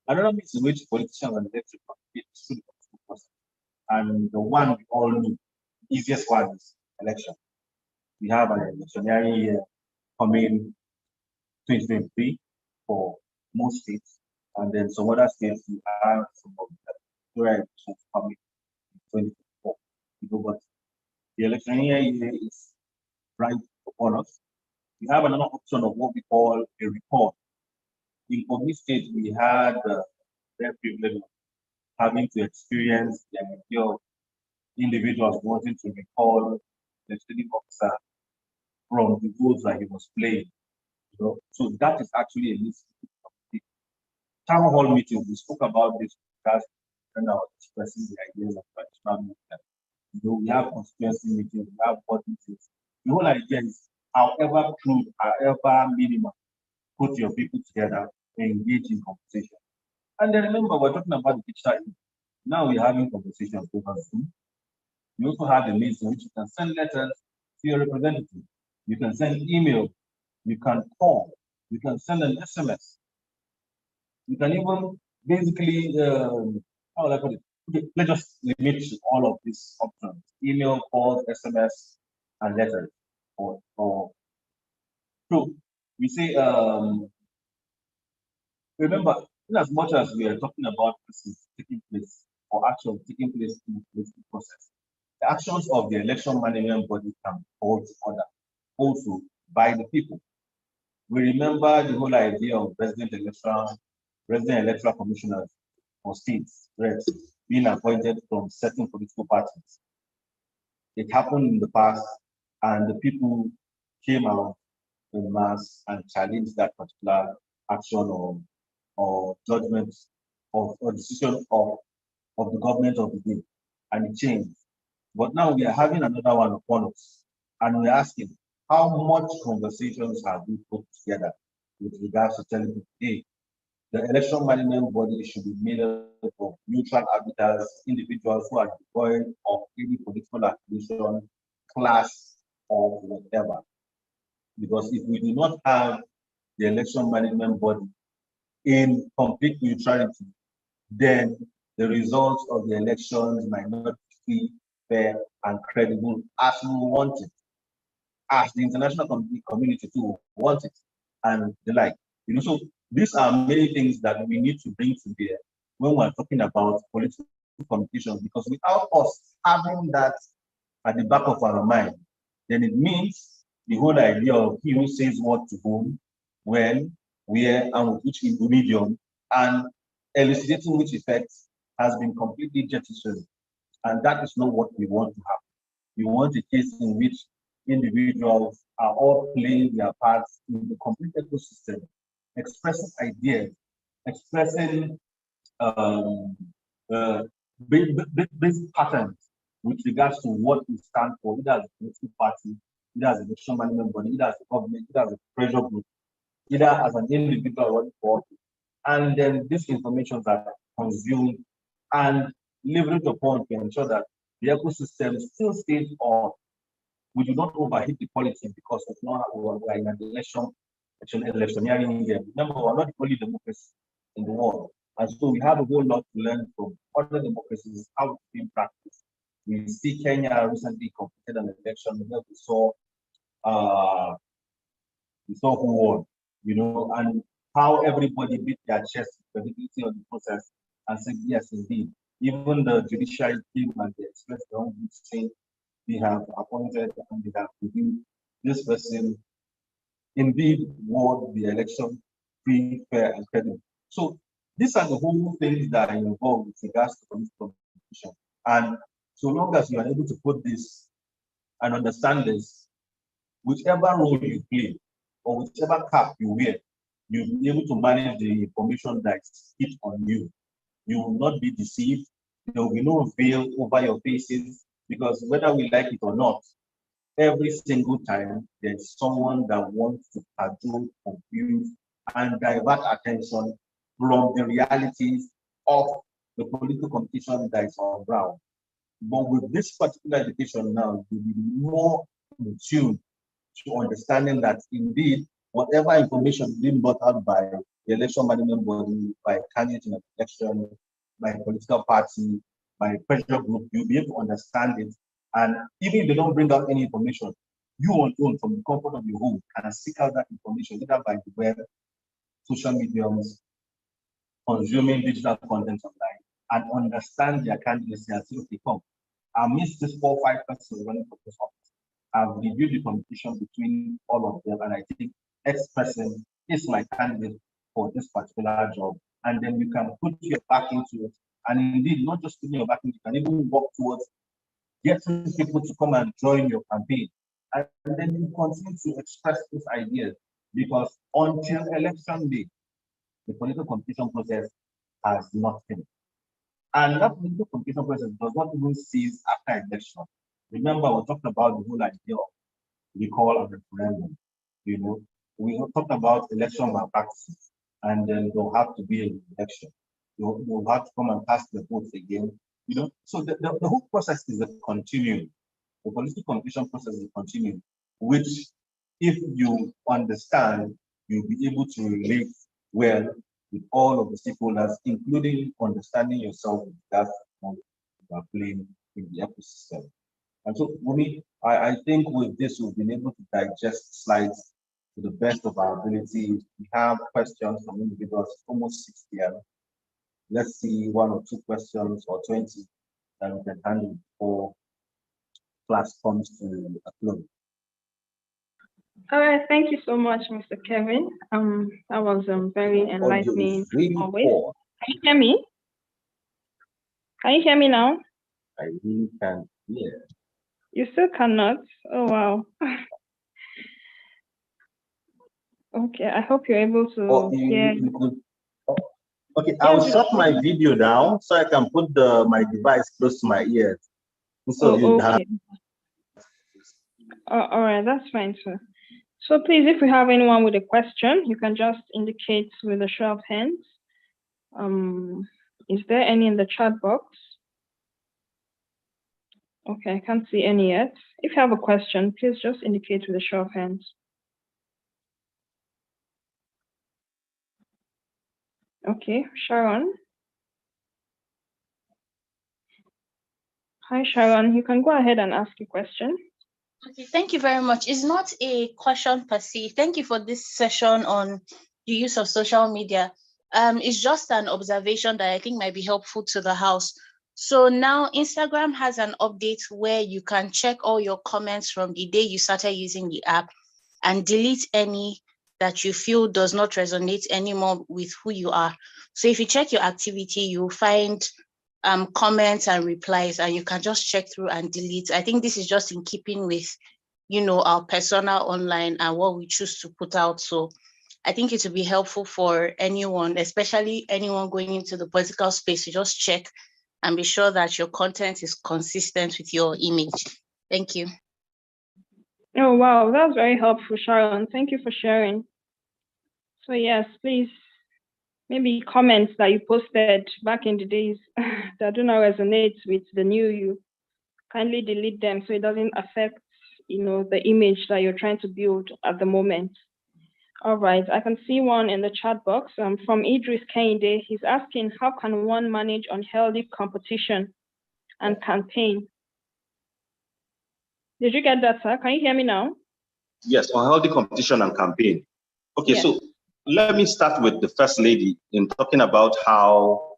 Another means in which politicians and elected compete is through the political process. And the one we all know, the easiest one is election. We have an electionary year coming 2023 for most states, and then some other states we have some of the elections coming in 2024. But the electionary year is right upon us. We have another option of what we call a recall. In Kogi State, we had the very privilege of having to experience the idea of individuals wanting to recall the legislative officer from the votes that he was playing. So that is actually a list of the town hall meetings. We spoke about this because and I was expressing the ideas of traditional movement. We have constituency meetings, we have board meetings. The whole idea is, however crude, however minimal, put your people together and engage in conversation. And then remember, we're talking about the digital age. Now we're having conversations over Zoom. You also have the means in which you can send letters to your representative. You can send email. You can call. You can send an SMS. You can even basically, how will I put it? Okay, let's just limit all of these options: email, calls, SMS, and letters. So we say, remember, in as much as we are talking about processes taking place or actions taking place in the political process, the actions of the election management body can be called to order also by the people. We remember the whole idea of resident electoral commissioners or states reps being appointed from certain political parties. It happened in the past, and the people came out in mass and challenged that particular action or judgment or decision of the government of the day, and it changed. But now we are having another one upon us, and we're asking, how much conversations have we put together with regards to telling people, hey, the election management body should be made up of neutral arbiters, individuals who are devoid of any political affiliation, class, or whatever. Because if we do not have the election management body in complete neutrality, then the results of the elections might not be fair and credible as we want it, as the international community too wants it, and the like. So these are many things that we need to bring to bear when we're talking about political communication, because without us having that at the back of our mind, then it means the whole idea of he who says what to whom, when, where, and with which medium, and elucidating which effects has been completely jettisoned. And that is not what we want to have. We want a case in which individuals are all playing their parts in the complete ecosystem, expressing ideas, expressing basic patterns with regards to what we stand for, either as a political party, either as a election management body, either as a government, either as a pressure group, either as an individual running for office. And then these informations are consumed and leveraged upon to ensure that the ecosystem still stays on. We do not overheat the policy because of not we're in an electioneering year. Remember, we're not the only democracy in the world. And so we have a whole lot to learn from other democracies, how it's being practiced. We see Kenya recently completed an election where we saw who won, you know, and how everybody beat their chest with credibility of the process and said, yes, indeed. Even the judiciary team and they expressed their own views, saying they have appointed and they have reviewed this person indeed won the election free, fair, and credible. So these are the whole things that are involved with regards to political competition. And so long as you are able to put this and understand this, whichever role you play or whichever cap you wear, you'll be able to manage the information that's hit on you. You will not be deceived. There will be no veil over your faces, because whether we like it or not, every single time there's someone that wants to cajole, confuse, and divert attention from the realities of the political competition that is on ground. But with this particular education now, you'll be more in tune to understanding that indeed, whatever information being brought out by the election management body, by candidate in an election, by a political party, by a pressure group, you'll be able to understand it. And even if they don't bring out any information, you on your own, from the comfort of your home, can seek out that information, either by the web, social mediums, consuming digital content online, and understand their candidacy and say, okay, come, amidst these 4 or 5 persons running for this office, I've reviewed the competition between all of them, and I think X person is my candidate for this particular job. And then you can put your back into it. And indeed, not just putting your back into it, you can even work towards getting people to come and join your campaign. And then you continue to express these ideas, because until election day, the political competition process has not finished. And that political competition process does not even cease after election. Remember, we talked about the whole idea of recall and referendum. You know, we talked about election malpractices, and then there'll have to be an election. You'll have to come and cast the votes again. You know, so the whole process is a continuum. The political competition process is a continuum, which, if you understand, you'll be able to relate well with all of the stakeholders, including understanding yourself with that you are playing in the ecosystem. And so, Wumi, I think with this, we've been able to digest slides to the best of our ability. We have questions from individuals. It's almost 6 p.m. Let's see 1 or 2 questions or 20 that we can handle before class comes to a close. All right, thank you so much, Mr. Kevin. That was very enlightening. Really poor. Can you hear me? Can you hear me now? I really can't hear. You still cannot? Oh, wow. Okay, I hope you're able to hear. Okay, I'll shut my video down so I can put my device close to my ears. So okay. All right, that's fine, sir. So please, if we have anyone with a question, you can just indicate with a show of hands. Is there any in the chat box? Okay, I can't see any yet. If you have a question, please just indicate with a show of hands. Okay, Sharon. Hi, Sharon. You can go ahead and ask a question. Okay, thank you very much. It's not a question per se. Thank you for this session on the use of social media. It's just an observation that I think might be helpful to the House. So now Instagram has an update where you can check all your comments from the day you started using the app and delete any that you feel does not resonate anymore with who you are. So if you check your activity, you'll find comments and replies, and you can just check through and delete. I think this is just in keeping with, our persona online and what we choose to put out. So I think it would be helpful for anyone, especially anyone going into the political space, to just check and be sure that your content is consistent with your image. Thank you. Oh, wow, that's very helpful, Sharon. Thank you for sharing. So yes, please, maybe comments that you posted back in the days that do not resonate with the new you, kindly delete them so it doesn't affect, the image that you're trying to build at the moment. All right, I can see one in the chat box from Idris Kehinde. He's asking, how can one manage unhealthy competition and campaign? Did you get that, sir? Can you hear me now? Yes, unhealthy competition and campaign. Okay, Yes. So let me start with the First Lady in talking about how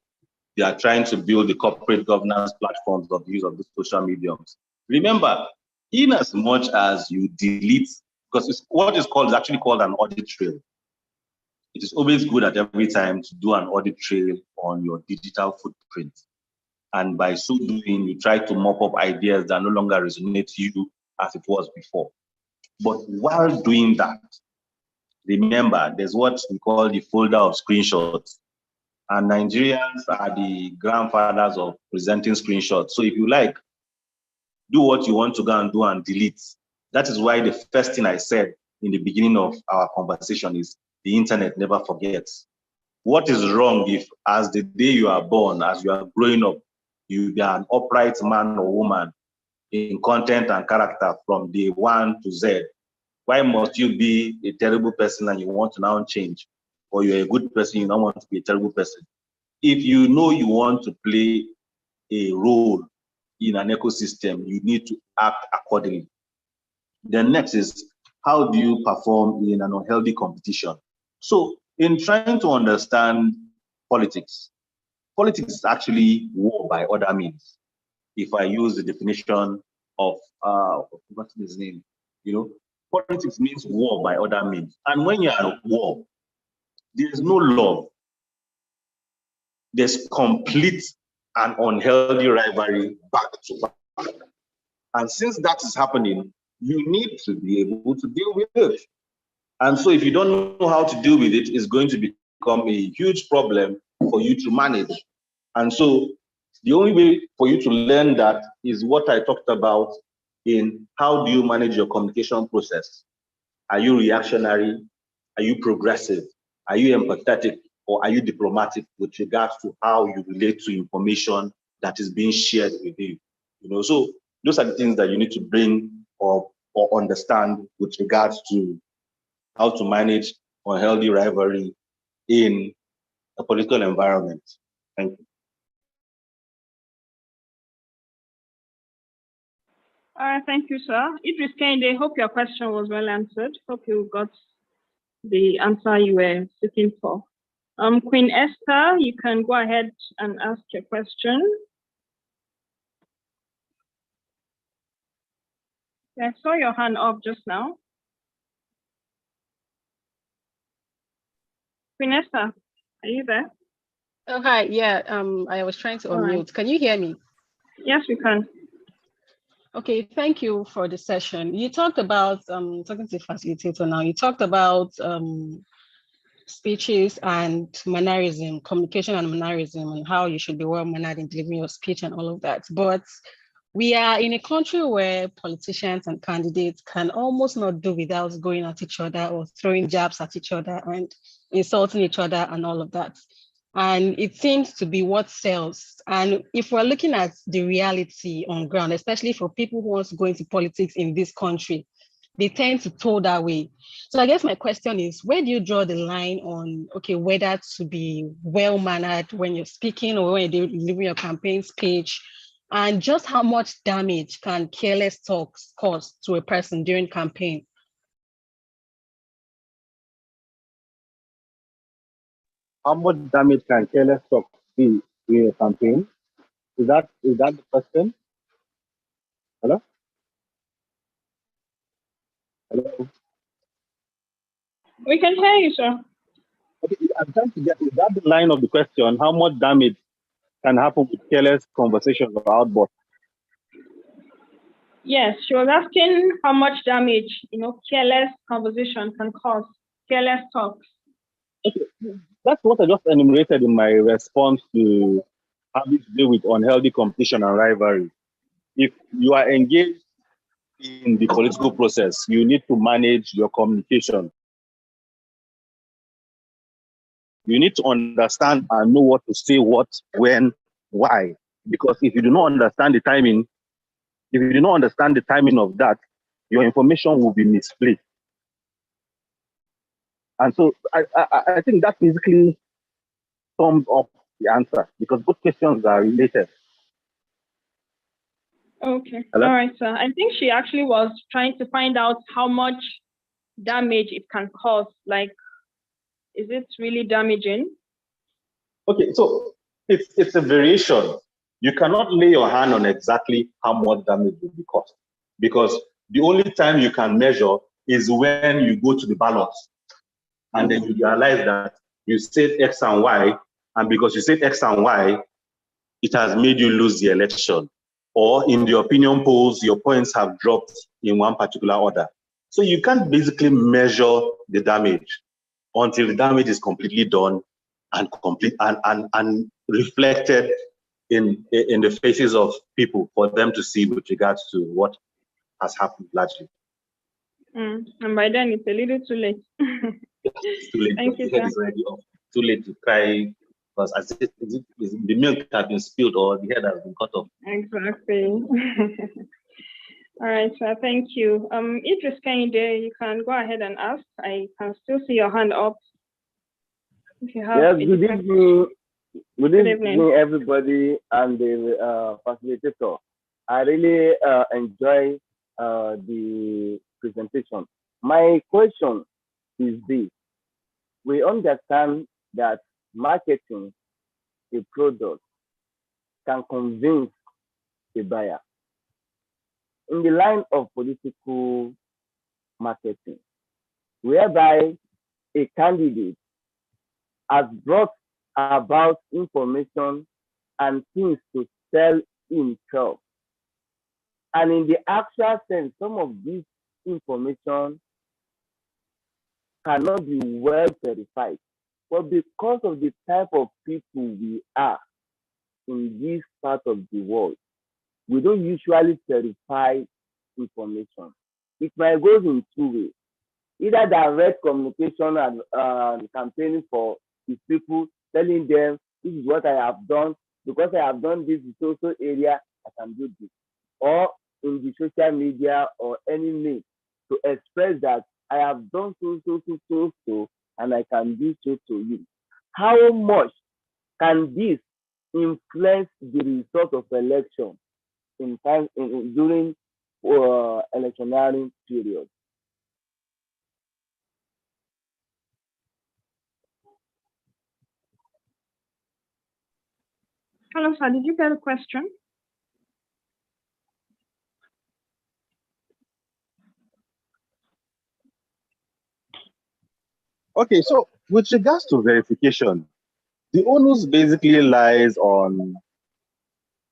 they are trying to build the corporate governance platforms of the use of the social mediums. Remember, in as much as you delete, because what is actually called an audit trail. It is always good at every time to do an audit trail on your digital footprint. And by so doing, you try to mop up ideas that no longer resonate to you as it was before. But while doing that, remember, there's what we call the folder of screenshots. And Nigerians are the grandfathers of presenting screenshots. So if you like, do what you want to go and do and delete. That is why the first thing I said in the beginning of our conversation is the internet never forgets. What is wrong if, as the day you are born, as you are growing up, you are an upright man or woman in content and character from day 1 to Z? Why must you be a terrible person and you want to now change? Or you're a good person, you don't want to be a terrible person? If you know you want to play a role in an ecosystem, you need to act accordingly. Then next is, how do you perform in an unhealthy competition? So in trying to understand politics is actually war by other means. If I use the definition of, what's his name? Politics means war by other means. And when you're at war, there's no love. There's complete and unhealthy rivalry back to back. And since that is happening, you need to be able to deal with it. And so if you don't know how to deal with it, it's going to become a huge problem for you to manage. And so the only way for you to learn that is what I talked about in how do you manage your communication process. Are you reactionary? Are you progressive? Are you empathetic? Or are you diplomatic with regards to how you relate to information that is being shared with you? So those are the things that you need to bring or understand with regards to how to manage unhealthy rivalry in a political environment. Thank you. Thank you, sir. Idris Kehinde, hope your question was well answered. Hope you got the answer you were seeking for. Queen Esther, you can go ahead and ask your question. I saw your hand up just now. Queen Esther, are you there? Oh, hi. Yeah, I was trying to unmute. Right. Can you hear me? Yes, we can. Okay, thank you for the session. You talked about, talking to the facilitator now, you talked about speeches and mannerism, communication and mannerism, and how you should be well-mannered in delivering your speech and all of that. But we are in a country where politicians and candidates can almost not do without going at each other or throwing jabs at each other and insulting each other and all of that. And it seems to be what sells. And if we're looking at the reality on ground, especially for people who want to go into politics in this country, they tend to toe that way. So I guess my question is, where do you draw the line on, okay, whether to be well-mannered when you're speaking or when you're delivering your campaign speech, and just how much damage can careless talks cause to a person during campaign? How much damage can careless talk be in a campaign? Is that the question? Hello? Hello? We can hear you, sir. Okay, I'm trying to get, is that the line of the question? How much damage can happen with careless conversations or outbursts? Yes, she was asking how much damage, careless conversation can cause, careless talks. Okay, that's what I just enumerated in my response to having to deal with unhealthy competition and rivalry. If you are engaged in the political process, you need to manage your communication. You need to understand and know what to say, what, when, why. Because if you do not understand the timing, if you do not understand the timing of that, your information will be misplaced. And so I think that basically sums up the answer, because both questions are related. Okay. Hello? All right, sir. I think she actually was trying to find out how much damage it can cause. Like, is it really damaging? Okay, so it's a variation. You cannot lay your hand on exactly how much damage will be caused, because the only time you can measure is when you go to the ballot and then you realize that you said X and Y, and because you said X and Y, it has made you lose the election. Or in the opinion polls, your points have dropped in one particular order. So you can't basically measure the damage until the damage is completely done and complete and reflected in the faces of people for them to see with regards to what has happened largely. And by then it's a little too late. It's too late. Thank you, The head sir. is already off. Too late to cry because the milk has been spilled or the head has been cut off. Exactly. All right, sir. Thank you. Idris Kehinde, you can go ahead and ask. I can still see your hand up. If you have Yes, a good different- evening. Good Good evening, evening. everybody, and the facilitator. I really enjoy the presentation. My question is this. We understand that marketing a product can convince a buyer. In the line of political marketing, whereby a candidate has brought about information and things to sell himself. And in the actual sense, some of this information cannot be well verified. But because of the type of people we are in this part of the world, we don't usually verify information. It might go in two ways. Either direct communication and campaigning for these people, telling them this is what I have done, because I have done this in social area, I can do this. Or in the social media or any means to express that I have done so, and I can do so to you. How much can this influence the result of election during electionary period? Hello, sir. Did you get a question? Okay, so with regards to verification, the onus basically lies on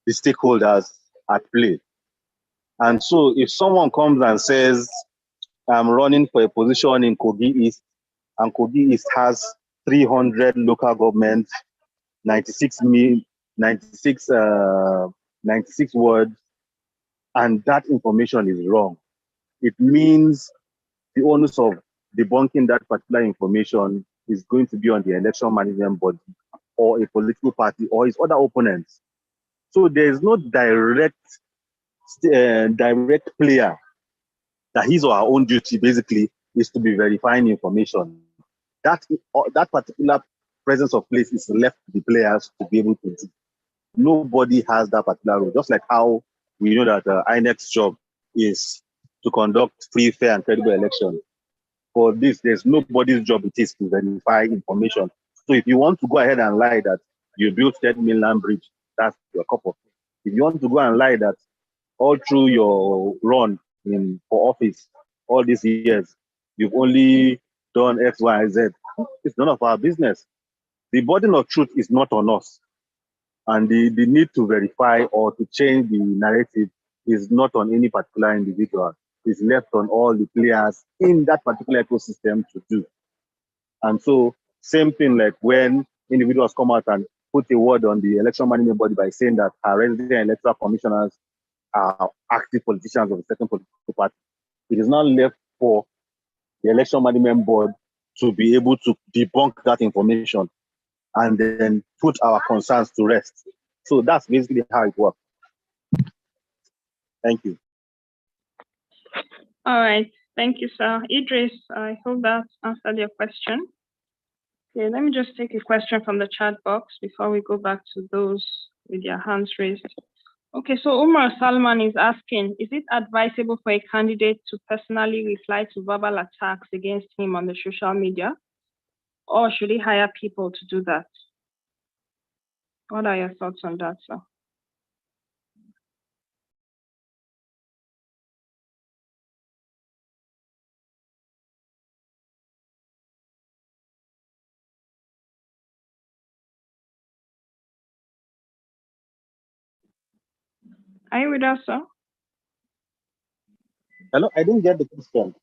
the stakeholders at play. And so if someone comes and says, I'm running for a position in Kogi East, and Kogi East has 300 local governments, 96 words, and that information is wrong, it means the onus of debunking that particular information is going to be on the election management body or a political party or its other opponents. So there is no direct player that his or her own duty basically is to be verifying information. That particular presence of place is left to the players to be able to do. Nobody has that particular role. Just like how we know that INEC's job is to conduct free, fair, and credible elections. For this, there's nobody's job it is to verify information. So if you want to go ahead and lie that you built that mainland bridge, that's your cup of tea. If you want to go and lie that all through your run for office, all these years, you've only done X, Y, Z. It's none of our business. The burden of truth is not on us. And the need to verify or to change the narrative is not on any particular individual. It's left on all the players in that particular ecosystem to do. And so, same thing like when individuals come out and put a word on the election management body by saying that our resident electoral commissioners are active politicians of a certain political party. It is now left for the election management board to be able to debunk that information and then put our concerns to rest. So that's basically how it works. Thank you. All right. Thank you, sir. Idris, I hope that answered your question. Okay, let me just take a question from the chat box before we go back to those with their hands raised. Okay, so Umar Salman is asking, is it advisable for a candidate to personally reply to verbal attacks against him on the social media? Or should he hire people to do that? What are your thoughts on that, sir? Are you with us, sir? Hello, I didn't get the question.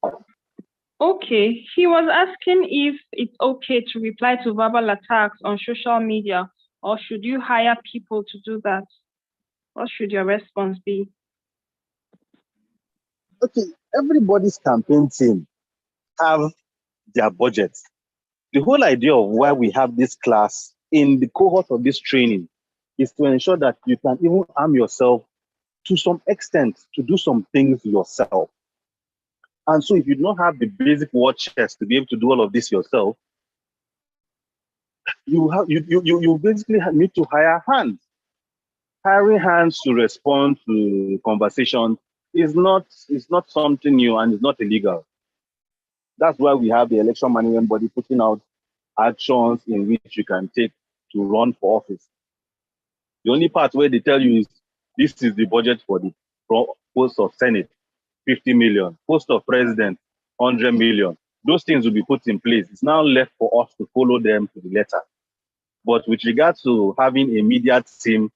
Okay, he was asking if it's okay to reply to verbal attacks on social media, or should you hire people to do that? What should your response be? Okay, everybody's campaign team have their budget. The whole idea of why we have this class in the cohort of this training is to ensure that you can even arm yourself to some extent to do some things yourself. And so if you don't have the basic war chest to be able to do all of this yourself, you basically need to hire hands. Hiring hands to respond to conversation is not something new and it's not illegal. That's why we have the election management body putting out actions in which you can take to run for office. The only part where they tell you is this is the budget for the post of Senate, 50 million, post of president, 100 million. Those things will be put in place. It's now left for us to follow them to the letter. But with regards to having a media team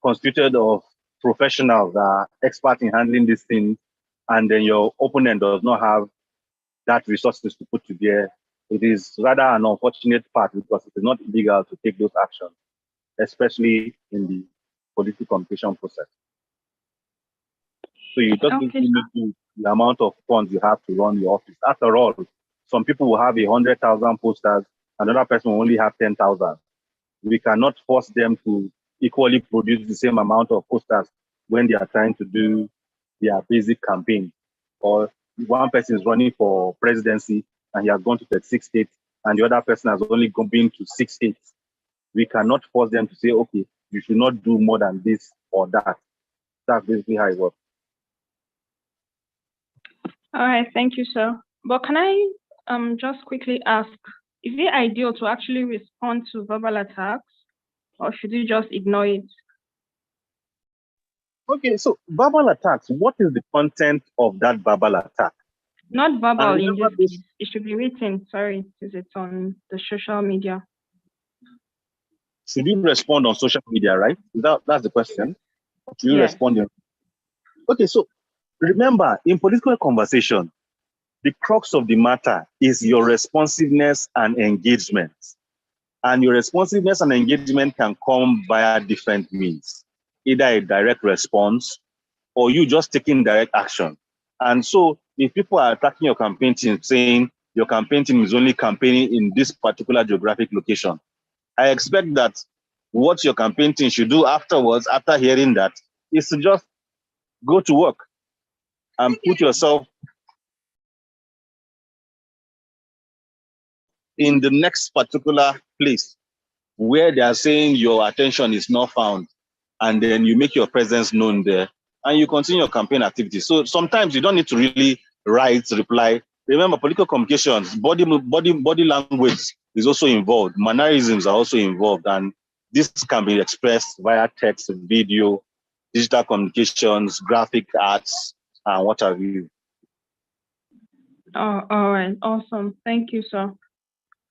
constituted of professionals that are expert in handling these things, and then your opponent does not have that resources to put together, it is rather an unfortunate part because it is not illegal to take those actions, especially in the political communication process. So you just need to the amount of funds you have to run your office. After all, some people will have 100,000 posters, another person will only have 10,000. We cannot force them to equally produce the same amount of posters when they are trying to do their basic campaign. Or one person is running for presidency and he has gone to 36 states, and the other person has only been to 6 states. We cannot force them to say, okay, you should not do more than this or that. That's basically how it works. All right, thank you, sir. But can I just quickly ask, is it ideal to actually respond to verbal attacks, or should you just ignore it? Okay, so verbal attacks, what is the content of that verbal attack? Not verbal in this case. It should be written, sorry, because it's on the social media. Should you respond on social media, right? That's the question. Should you respond? Okay, so remember, in political conversation, the crux of the matter is your responsiveness and engagement. And your responsiveness and engagement can come via different means, either a direct response or you just taking direct action. And so if people are attacking your campaign team, saying your campaign team is only campaigning in this particular geographic location, I expect that what your campaign team should do afterwards, after hearing that, is to just go to work and put yourself in the next particular place where they are saying your attention is not found, and then you make your presence known there and you continue your campaign activities. So sometimes you don't need to really write, reply. Remember, political communications, body language is also involved. Mannerisms are also involved, and this can be expressed via text, video, digital communications, graphic arts, and what have you. Oh, all right. Awesome. Thank you, sir.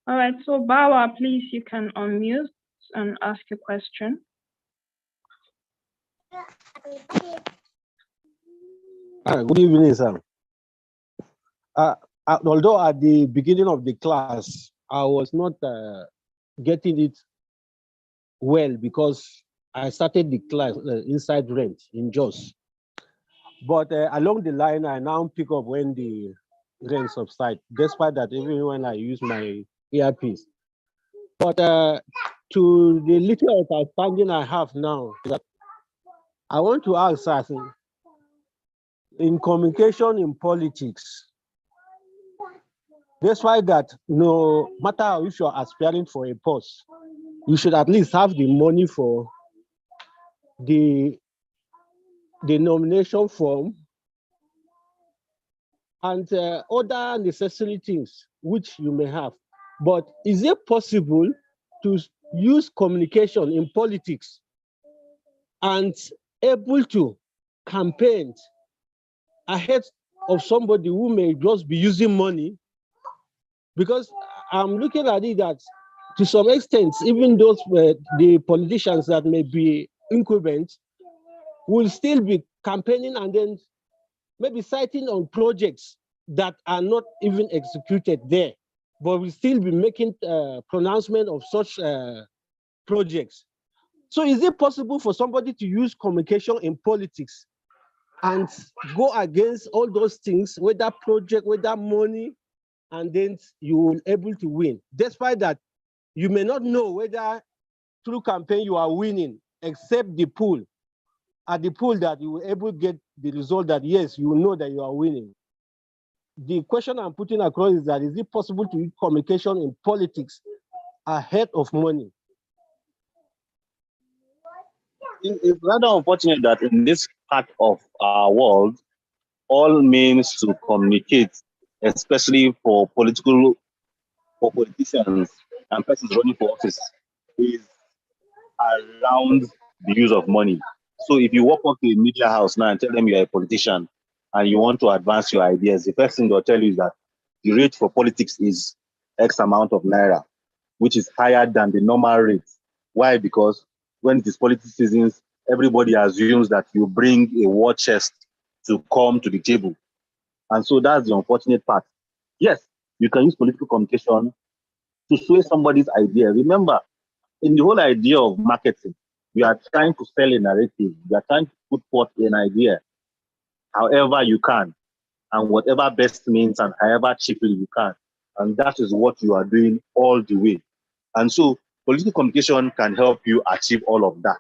All right. So, Bawa, please, you can unmute and ask a question. Good evening, sir. Although at the beginning of the class, I was not getting it well because I started the class inside rent in Jos. But along the line, I now pick up when the rain subside, despite that, even when I use my earpiece. But to the little understanding I have now, that I want to ask, sir, in communication in politics, despite that, no matter if you're aspiring for a post, you should at least have the money for the nomination form and other necessary things which you may have. But is it possible to use communication in politics and able to campaign ahead of somebody who may just be using money? Because I'm looking at it that to some extent, even those the politicians that may be incumbent will still be campaigning and then maybe citing on projects that are not even executed there, but will still be making pronouncement of such projects. So is it possible for somebody to use communication in politics and go against all those things, whether project, whether money, and then you will able to win, despite that you may not know whether through campaign you are winning, except the pool, at the pool that you will able to get the result that yes, you know that you are winning. The question I'm putting across is that, is it possible to use communication in politics ahead of money? It's rather unfortunate that in this part of our world, all means to communicate, especially for politicians and persons running for office, is around the use of money. So if you walk up to a media house now and tell them you're a politician and you want to advance your ideas, the first thing they'll tell you is that the rate for politics is X amount of naira, which is higher than the normal rate. Why? Because when it is politics seasons, everybody assumes that you bring a war chest to come to the table. And so that's the unfortunate part. Yes, you can use political communication to sway somebody's idea. Remember, in the whole idea of marketing, you are trying to sell a narrative. You are trying to put forth an idea however you can, and whatever best means and however cheaply you can. And that is what you are doing all the way. And so political communication can help you achieve all of that.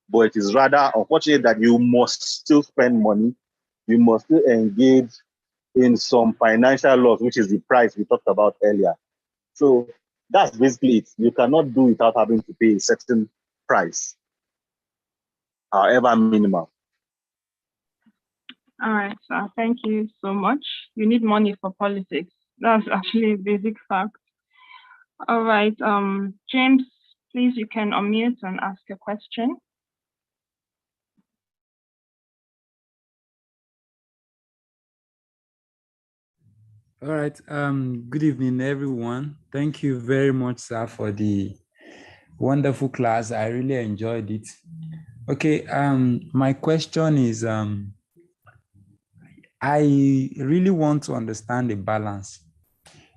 But it is rather unfortunate that you must still spend money. You must still engage in some financial loss, which is the price we talked about earlier. So that's basically it. You cannot do without having to pay a certain price, however minimal. All right, sir. Thank you so much. You need money for politics. That's actually a basic fact. All right, James, please, you can unmute and ask a question. All right. Good evening, everyone. Thank you very much, sir, for the wonderful class. I really enjoyed it. Okay. My question is, I really want to understand the balance.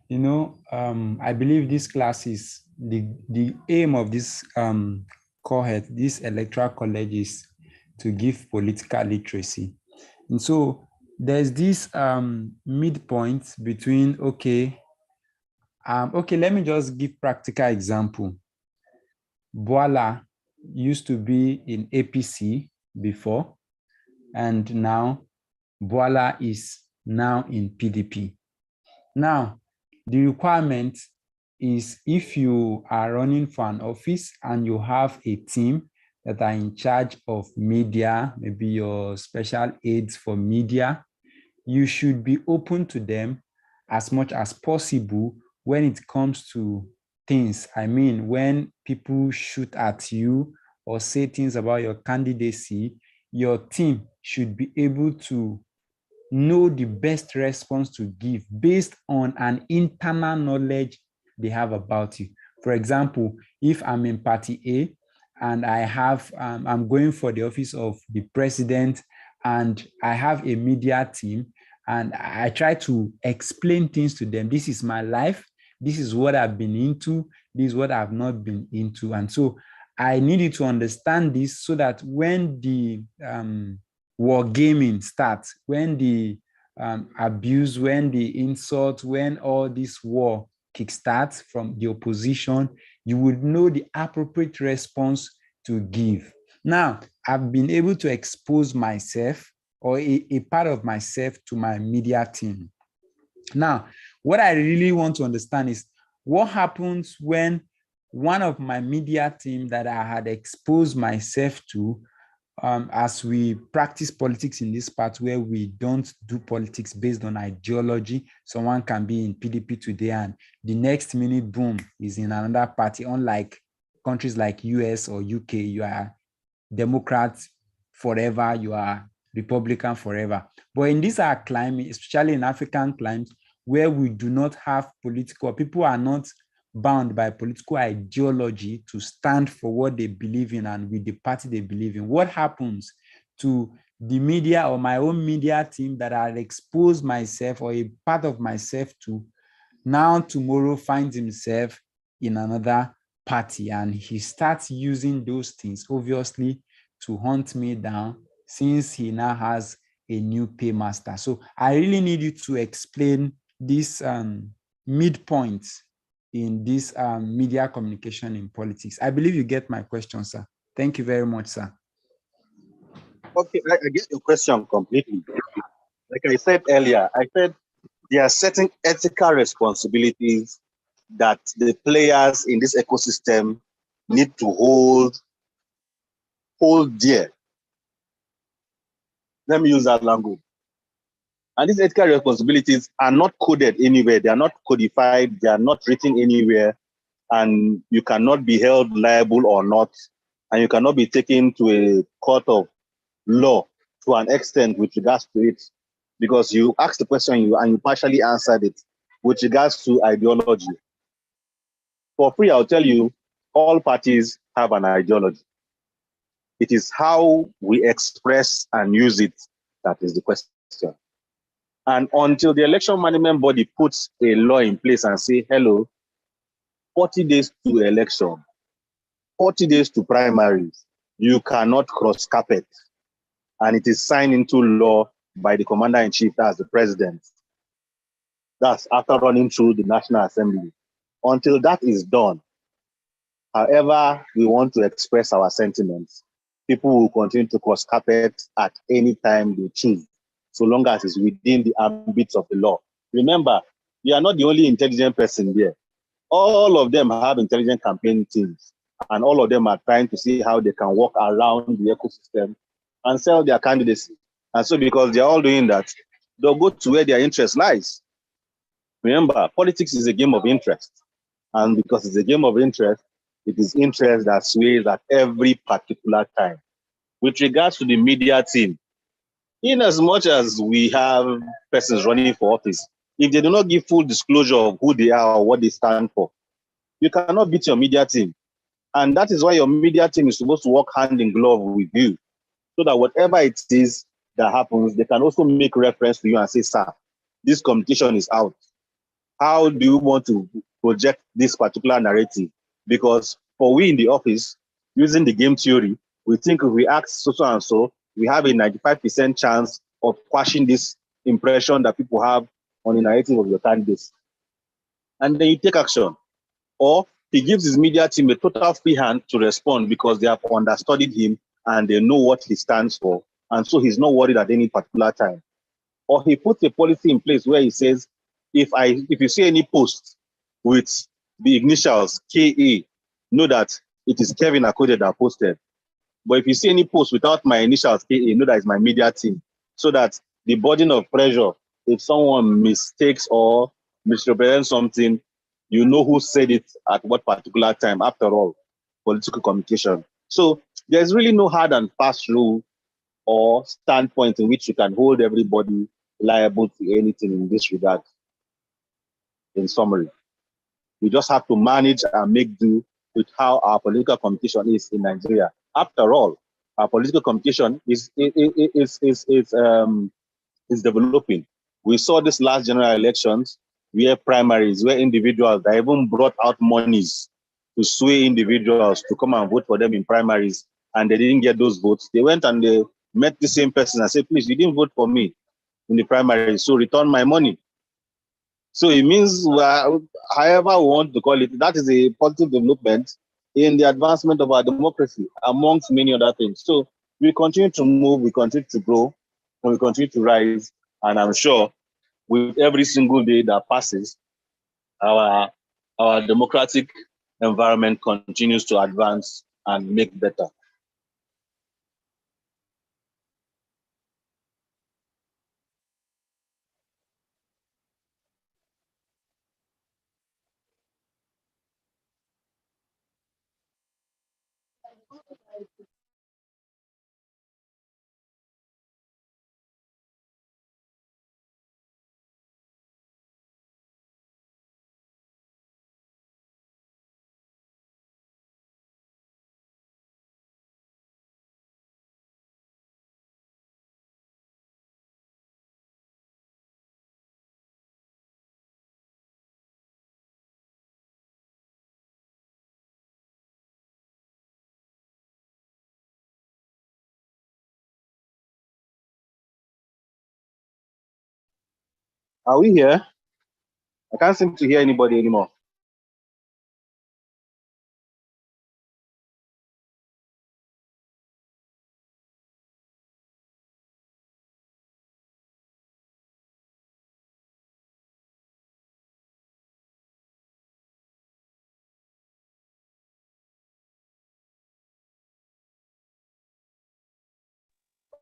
You know, I believe this class is the aim of this cohort, this electoral college, is to give political literacy. And so there's this midpoint between, okay, let me just give practical example. Boala used to be in APC before, and now Boala is now in PDP. Now, the requirement is if you are running for an office and you have a team that are in charge of media, maybe your special aides for media, you should be open to them as much as possible when it comes to things. I mean, when people shoot at you or say things about your candidacy, your team should be able to know the best response to give based on an internal knowledge they have about you. For example, if I'm in party A and I have, I'm going for the office of the president and I have a media team and I try to explain things to them. This is my life. This is what I've been into. This is what I've not been into. And so I needed to understand this so that when the war gaming starts, when the abuse, when the insult, when all this war kickstarts from the opposition, you would know the appropriate response to give. Now, I've been able to expose myself or a part of myself to my media team. Now, what I really want to understand is what happens when one of my media team that I had exposed myself to, as we practice politics in this part where we don't do politics based on ideology. Someone can be in PDP today and the next minute, boom, is in another party. Unlike countries like US or UK, you are Democrat forever, you are Republican forever. But in this our climate, especially in African climes, where we do not have political, people are not bound by political ideology to stand for what they believe in and with the party they believe in. What happens to the media or my own media team that I exposed myself or a part of myself to, now tomorrow finds himself in another party and he starts using those things, obviously, to hunt me down since he now has a new paymaster. So I really need you to explain this midpoint in this media communication in politics. I believe you get my question, sir. Thank you very much, sir. Okay, I get your question completely. Like I said earlier, I said there are certain ethical responsibilities that the players in this ecosystem need to hold dear. Let me use that language. And these ethical responsibilities are not coded anywhere. They are not codified. They are not written anywhere. And you cannot be held liable or not. And you cannot be taken to a court of law to an extent with regards to it. Because you asked the question and you partially answered it with regards to ideology. For free, I'll tell you, all parties have an ideology. It is how we express and use it that is the question. And until the election management body puts a law in place and say, hello, 40 days to election, 40 days to primaries, you cannot cross carpet. And it is signed into law by the commander-in-chief, that's the president. That's after running through the National Assembly. Until that is done, however we want to express our sentiments, people will continue to cross carpet at any time they choose, so long as it's within the ambits of the law. Remember, you are not the only intelligent person here. All of them have intelligent campaign teams, and all of them are trying to see how they can work around the ecosystem and sell their candidacy. And so because they're all doing that, they'll go to where their interest lies. Remember, politics is a game of interest. And because it's a game of interest, it is interest that sways at every particular time. With regards to the media team, in as much as we have persons running for office, if they do not give full disclosure of who they are or what they stand for, you cannot beat your media team. And that is why your media team is supposed to work hand in glove with you, so that whatever it is that happens, they can also make reference to you and say, sir, this communication is out. How do you want to project this particular narrative? Because for we in the office, using the game theory, we think if we act so and so, we have a 95% chance of quashing this impression that people have on the narrative of your candidates. And then you take action. Or he gives his media team a total free hand to respond because they have understudied him and they know what he stands for. And so he's not worried at any particular time. Or he puts a policy in place where he says, if you see any post with the initials KA, know that it is Kevin Akode that posted. But if you see any post without my initials KA, know that it's my media team. So that the burden of pressure, if someone mistakes or misrepresents something, you know who said it at what particular time. After all, political communication. So there's really no hard and fast rule or standpoint in which you can hold everybody liable to anything in this regard. In summary, we just have to manage and make do with how our political competition is in Nigeria. After all, our political competition is developing. We saw this last general elections where primaries, where individuals that even brought out monies to sway individuals to come and vote for them in primaries, and they didn't get those votes. They went and they met the same person and said, please, you didn't vote for me in the primary, so return my money. So it means, however we want to call it, that is a positive development in the advancement of our democracy, amongst many other things. So we continue to move, we continue to grow, and we continue to rise. And I'm sure with every single day that passes, our democratic environment continues to advance and make better. Are we here? I can't seem to hear anybody anymore.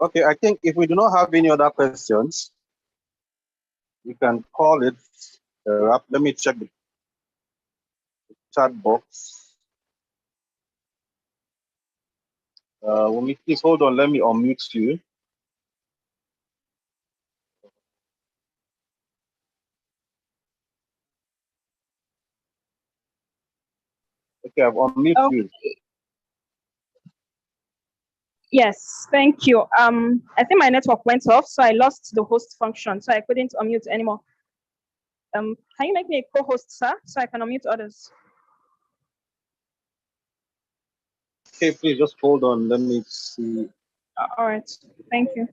Okay, I think if we do not have any other questions, we can call it a wrap. Let me check the chat box. Wumi, please hold on. Let me unmute you. Okay, I've unmuted you. Yes, thank you. I think my network went off, so I lost the host function, so I couldn't unmute anymore. Can you make me a co-host, sir, so I can unmute others? Okay, please just hold on. Let me see. All right, thank you.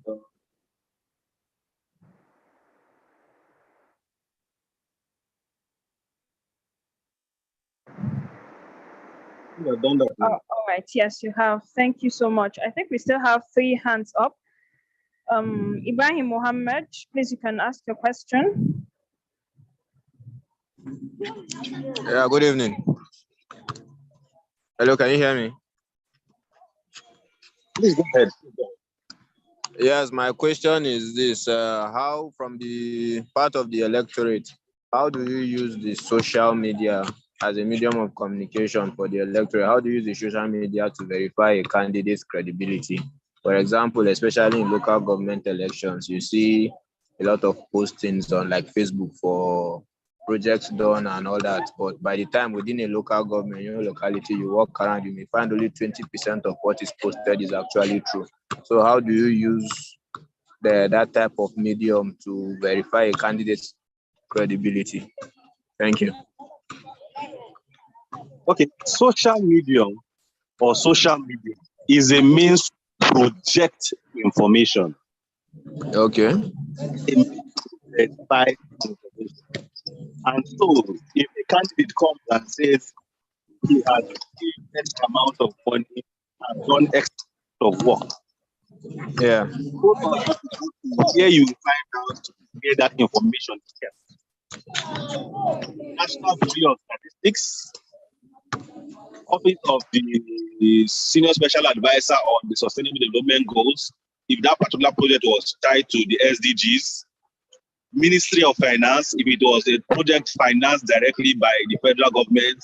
Done that. All right, yes, you have. Thank you so much. I think we still have 3 hands up. Ibrahim Mohammed, please, you can ask your question. Yeah, good evening. Hello, can you hear me? Please go ahead. Yes, my question is this. How, from the part of the electorate, how do you use the social media as a medium of communication for the electorate? How do you use the social media to verify a candidate's credibility? For example, especially in local government elections, you see a lot of postings on like Facebook for projects done and all that. But by the time within a local government, locality, you walk around, you may find only 20% of what is posted is actually true. So how do you use that type of medium to verify a candidate's credibility? Thank you. Okay, social media is a means to project information. Okay. And so, if a candidate comes and says he has received X amount of money and done X of work, yeah, here you find out where that information is kept. National Bureau of Statistics, Office of the Senior Special Advisor on the Sustainable Development Goals, if that particular project was tied to the SDGs, Ministry of Finance, if it was a project financed directly by the federal government,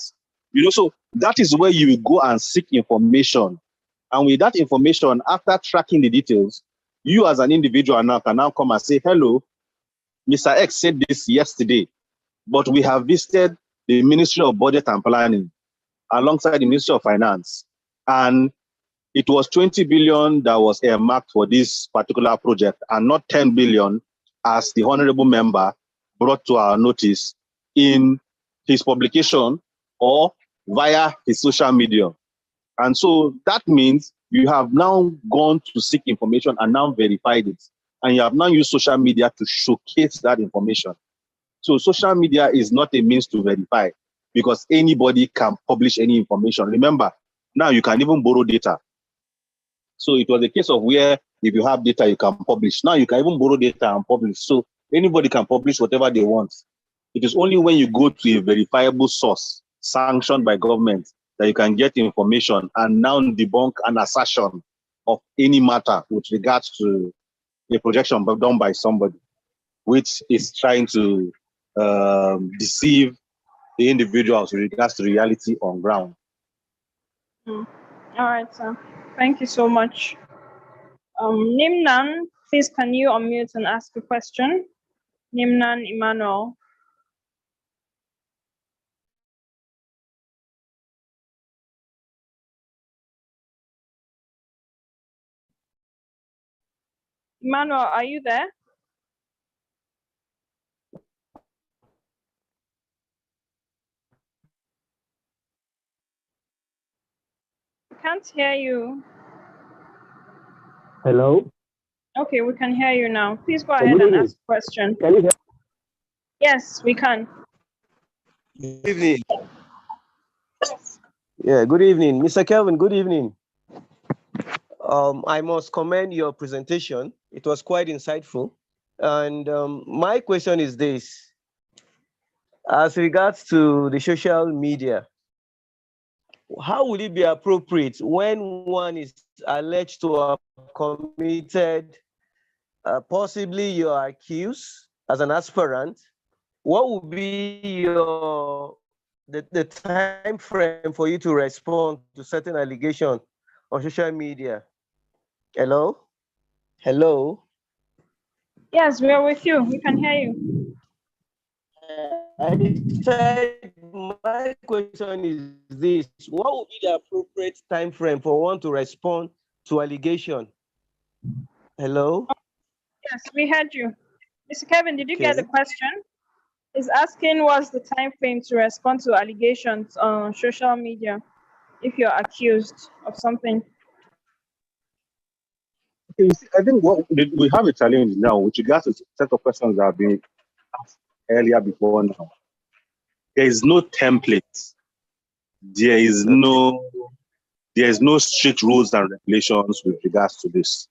so that is where you go and seek information. And with that information, after tracking the details, you as an individual now can now come and say, hello, Mr. X said this yesterday, but we have visited the Ministry of Budget and Planning alongside the Ministry of Finance. And it was 20 billion that was earmarked for this particular project and not 10 billion as the honorable member brought to our notice in his publication or via his social media. And so that means you have now gone to seek information and now verified it. And you have now used social media to showcase that information. So social media is not a means to verify because anybody can publish any information. Remember, now you can even borrow data. So it was a case of where if you have data, you can publish. Now you can even borrow data and publish. So anybody can publish whatever they want. It is only when you go to a verifiable source sanctioned by government that you can get information and now debunk an assertion of any matter with regards to a projection done by somebody, which is trying to deceive the individuals with regards to reality on ground. All right, sir. Thank you so much. Nimnan, please can you unmute and ask a question? Nimnan Emmanuel. Emmanuel, are you there? We can't hear you. Hello? Okay, we can hear you now. Please go ahead and ask a question. Can you hear? Yes, we can. Good evening. Yeah, good evening. Mr. Kelvin, good evening. I must commend your presentation. It was quite insightful. And my question is this. As regards to the social media, how would it be appropriate when one is alleged to have committed, possibly you are accused as an aspirant, what would be the time frame for you to respond to certain allegations on social media? Hello? Hello? Yes, we are with you. We can hear you. I said my question is this: what would be the appropriate time frame for one to respond to allegation? Hello? Yes, we heard you. Mr. Kevin, did you get the Okay. question? Is asking what's the time frame to respond to allegations on social media if you're accused of something. Okay, you see, I think what we have a challenge now with regards to set of questions that have been asked earlier before now. There is no template. There is no strict rules and regulations with regards to this.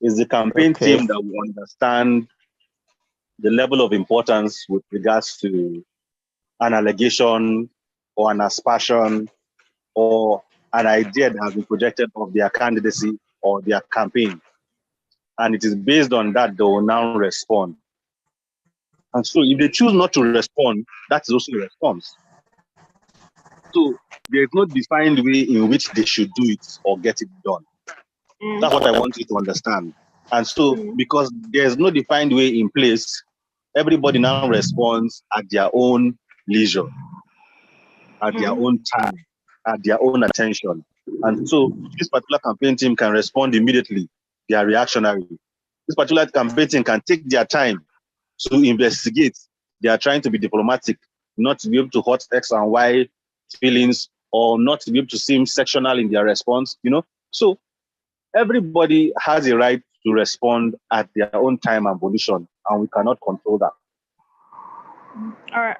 It's the campaign team that will understand the level of importance with regards to an allegation or an aspersion or an idea that has been projected of their candidacy or their campaign. And it is based on that they will now respond. And so if they choose not to respond, that is also a response. So there is no defined way in which they should do it or get it done. That's what I want you to understand. And so because there's no defined way in place, everybody now responds at their own leisure, at their own time, at their own attention. And so this particular campaign team can respond immediately. They are reactionary. This particular campaign team can take their time to investigate. They are trying to be diplomatic, not to be able to hurt X and Y feelings or not to be able to seem sectional in their response, you know. So everybody has a right to respond at their own time and volition, and we cannot control that.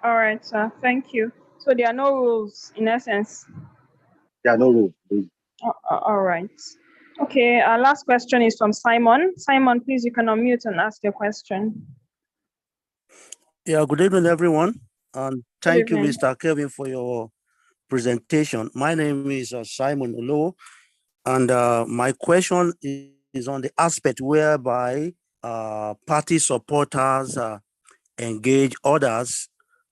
All right, sir. Thank you. So there are no rules in essence. There are no rules. All right. Okay, our last question is from Simon. Simon, please, you can unmute and ask your question. Yeah, good evening, everyone. And thank you, evening. Mr. Kevin, for your presentation. My name is Simon Olo, and my question is on the aspect whereby party supporters engage others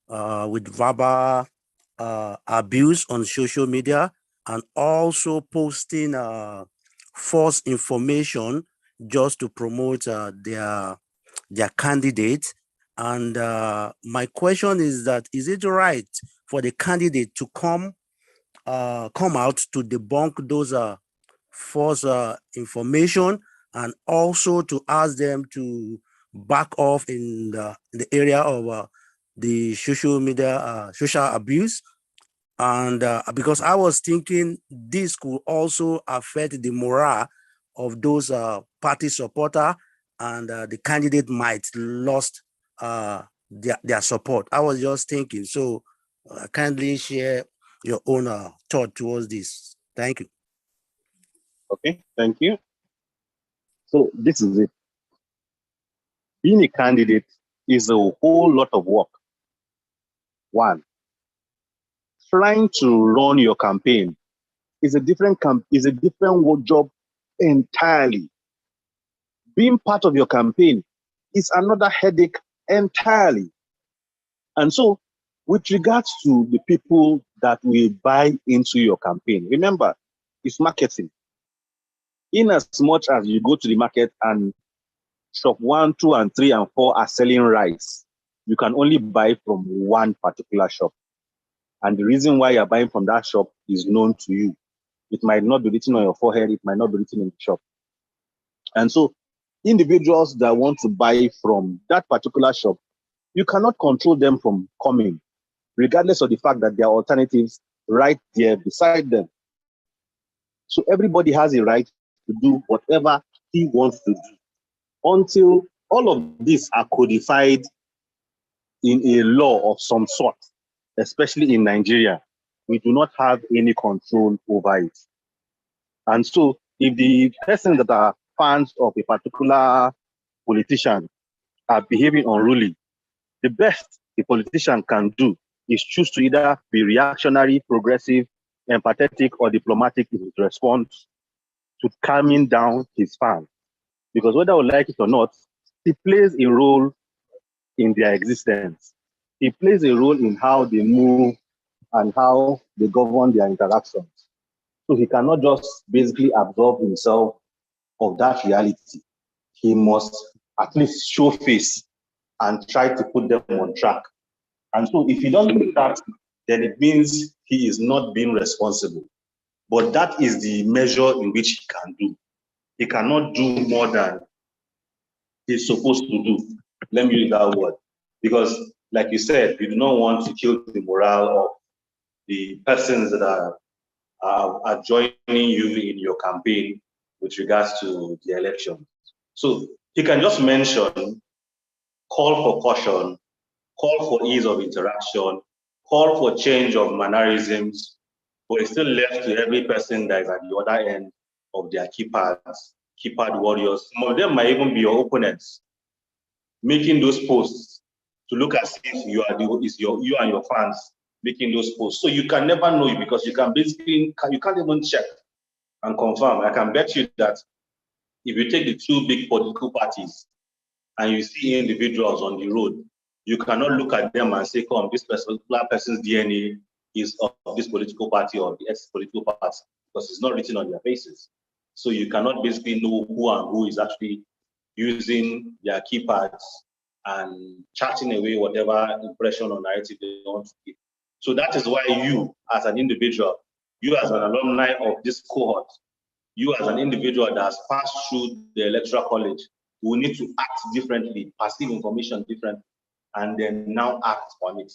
with verbal abuse on social media and also posting false information just to promote their candidate. And my question is that, is it right for the candidate to come out to debunk those false information, and also to ask them to back off in the area of the social media, social abuse? And because I was thinking this could also affect the morale of those party supporter, and the candidate might lost their support. I was just thinking. So kindly share your own thought towards this. Thank you. Okay, thank you. So this is it. Being a candidate is a whole lot of work. One, trying to run your campaign is a different job entirely. Being part of your campaign is another headache entirely. And so, with regards to the people that will buy into your campaign, remember, it's marketing. In as much as you go to the market and shop 1, 2, and 3, and 4 are selling rice, you can only buy from one particular shop. And the reason why you're buying from that shop is known to you. It might not be written on your forehead, it might not be written in the shop. And so individuals that want to buy from that particular shop, you cannot control them from coming, regardless of the fact that there are alternatives right there beside them. So everybody has a right to do whatever he wants to do until all of these are codified in a law of some sort, especially in Nigeria. We do not have any control over it. And so if the persons that are fans of a particular politician are behaving unruly, the best a politician can do is choose to either be reactionary, progressive, empathetic, or diplomatic in his response to calming down his fans. Because whether we like it or not, he plays a role in their existence. He plays a role in how they move and how they govern their interactions. So he cannot just basically absorb himself of that reality. He must at least show face and try to put them on track. And so if he doesn't do that, then it means he is not being responsible. But that is the measure in which he can do. He cannot do more than he's supposed to do. Let me use that word. Because like you said, you do not want to kill the morale of the persons that are joining you in your campaign with regards to the election. So he can just mention, call for caution, call for ease of interaction, call for change of mannerisms, but it's still left to every person that is at the other end of their keypad warriors. Some of them might even be your opponents, making those posts to look as if you and your fans making those posts. So you can never know, because you can't even check and confirm. I can bet you that if you take the two big political parties and you see individuals on the road, you cannot look at them and say, come, this particular person's DNA is of this political party or the ex-political party, because it's not written on their faces. So you cannot basically know who and who is actually using their keypads and chatting away whatever impression or narrative they want to give. So that is why you, as an individual, you as an alumni of this cohort, you as an individual that has passed through the electoral college, will need to act differently, perceive information differently, and then now act on it.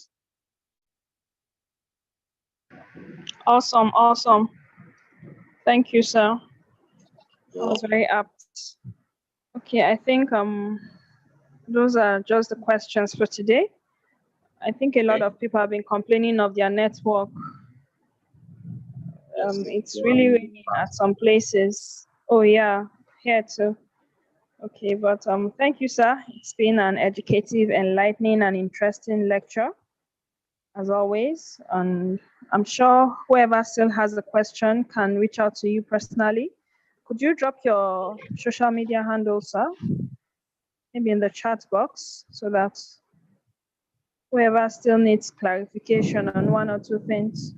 Awesome, awesome. Thank you, sir. That was very apt. Okay, I think those are just the questions for today. I think a lot of people have been complaining of their network. It's really raining at some places. Oh yeah, here too. Okay, but thank you, sir. It's been an educative, enlightening, and interesting lecture, as always. And I'm sure whoever still has a question can reach out to you personally. Could you drop your social media handle, sir? Maybe in the chat box, so that whoever still needs clarification on one or two things.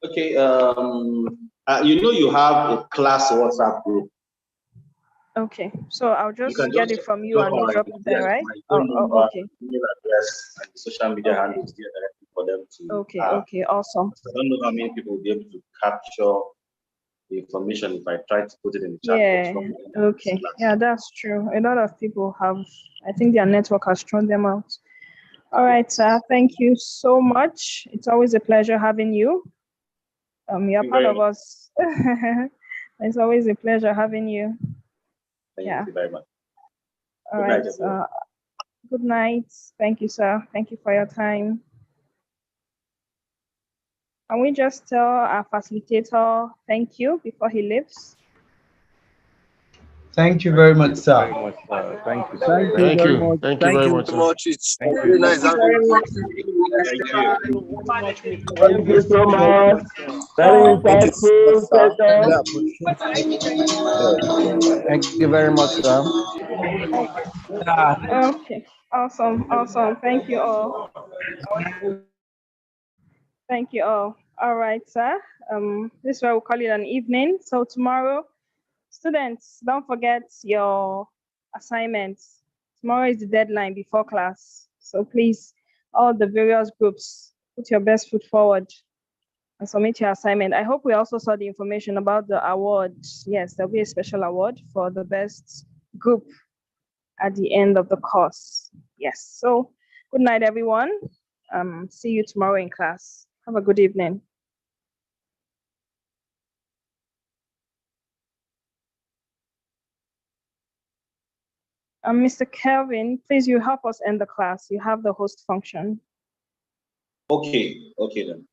Okay, you know you have a class WhatsApp group. Okay, so I'll You just can get just it from you drop and you my, drop it there, yes, right? my Oh, phone oh, number, okay, email address, and the social media okay, handles there directly for them to okay, have. okay, awesome. I don't know how many people will be able to capture the information if I try to put it in the chat box. Yeah, okay, yeah, that's true. A lot of people have, I think their network has thrown them out. All right, sir, thank you so much. It's always a pleasure having you. You're part of us. It's always a pleasure having you. Thank you very much. All Good right. night, everyone. Good night. Thank you, sir. Thank you for your time. Can we just tell our facilitator thank you before he leaves? Thank you very much, sir. Thank you, sir. Thank you Thank very you. much. Thank you very much, sir. It's Thank very you. nice Thank you having very you. much. Thank you. Thank you so much. Very Thank you so much, insightful sir. session. Really appreciate it. Thank you very much, sir. Okay. Awesome. Awesome. Thank you all. Thank you all. All right, sir. This is why we'll call it an evening. So tomorrow, students, don't forget your assignments. Tomorrow is the deadline before class. So please, all the various groups, put your best foot forward and submit your assignment. I hope we also saw the information about the awards. Yes, there'll be a special award for the best group at the end of the course. Yes. So good night, everyone. See you tomorrow in class. Have a good evening. Mr. Kelvin, please you help us end the class. You have the host function. Okay, then.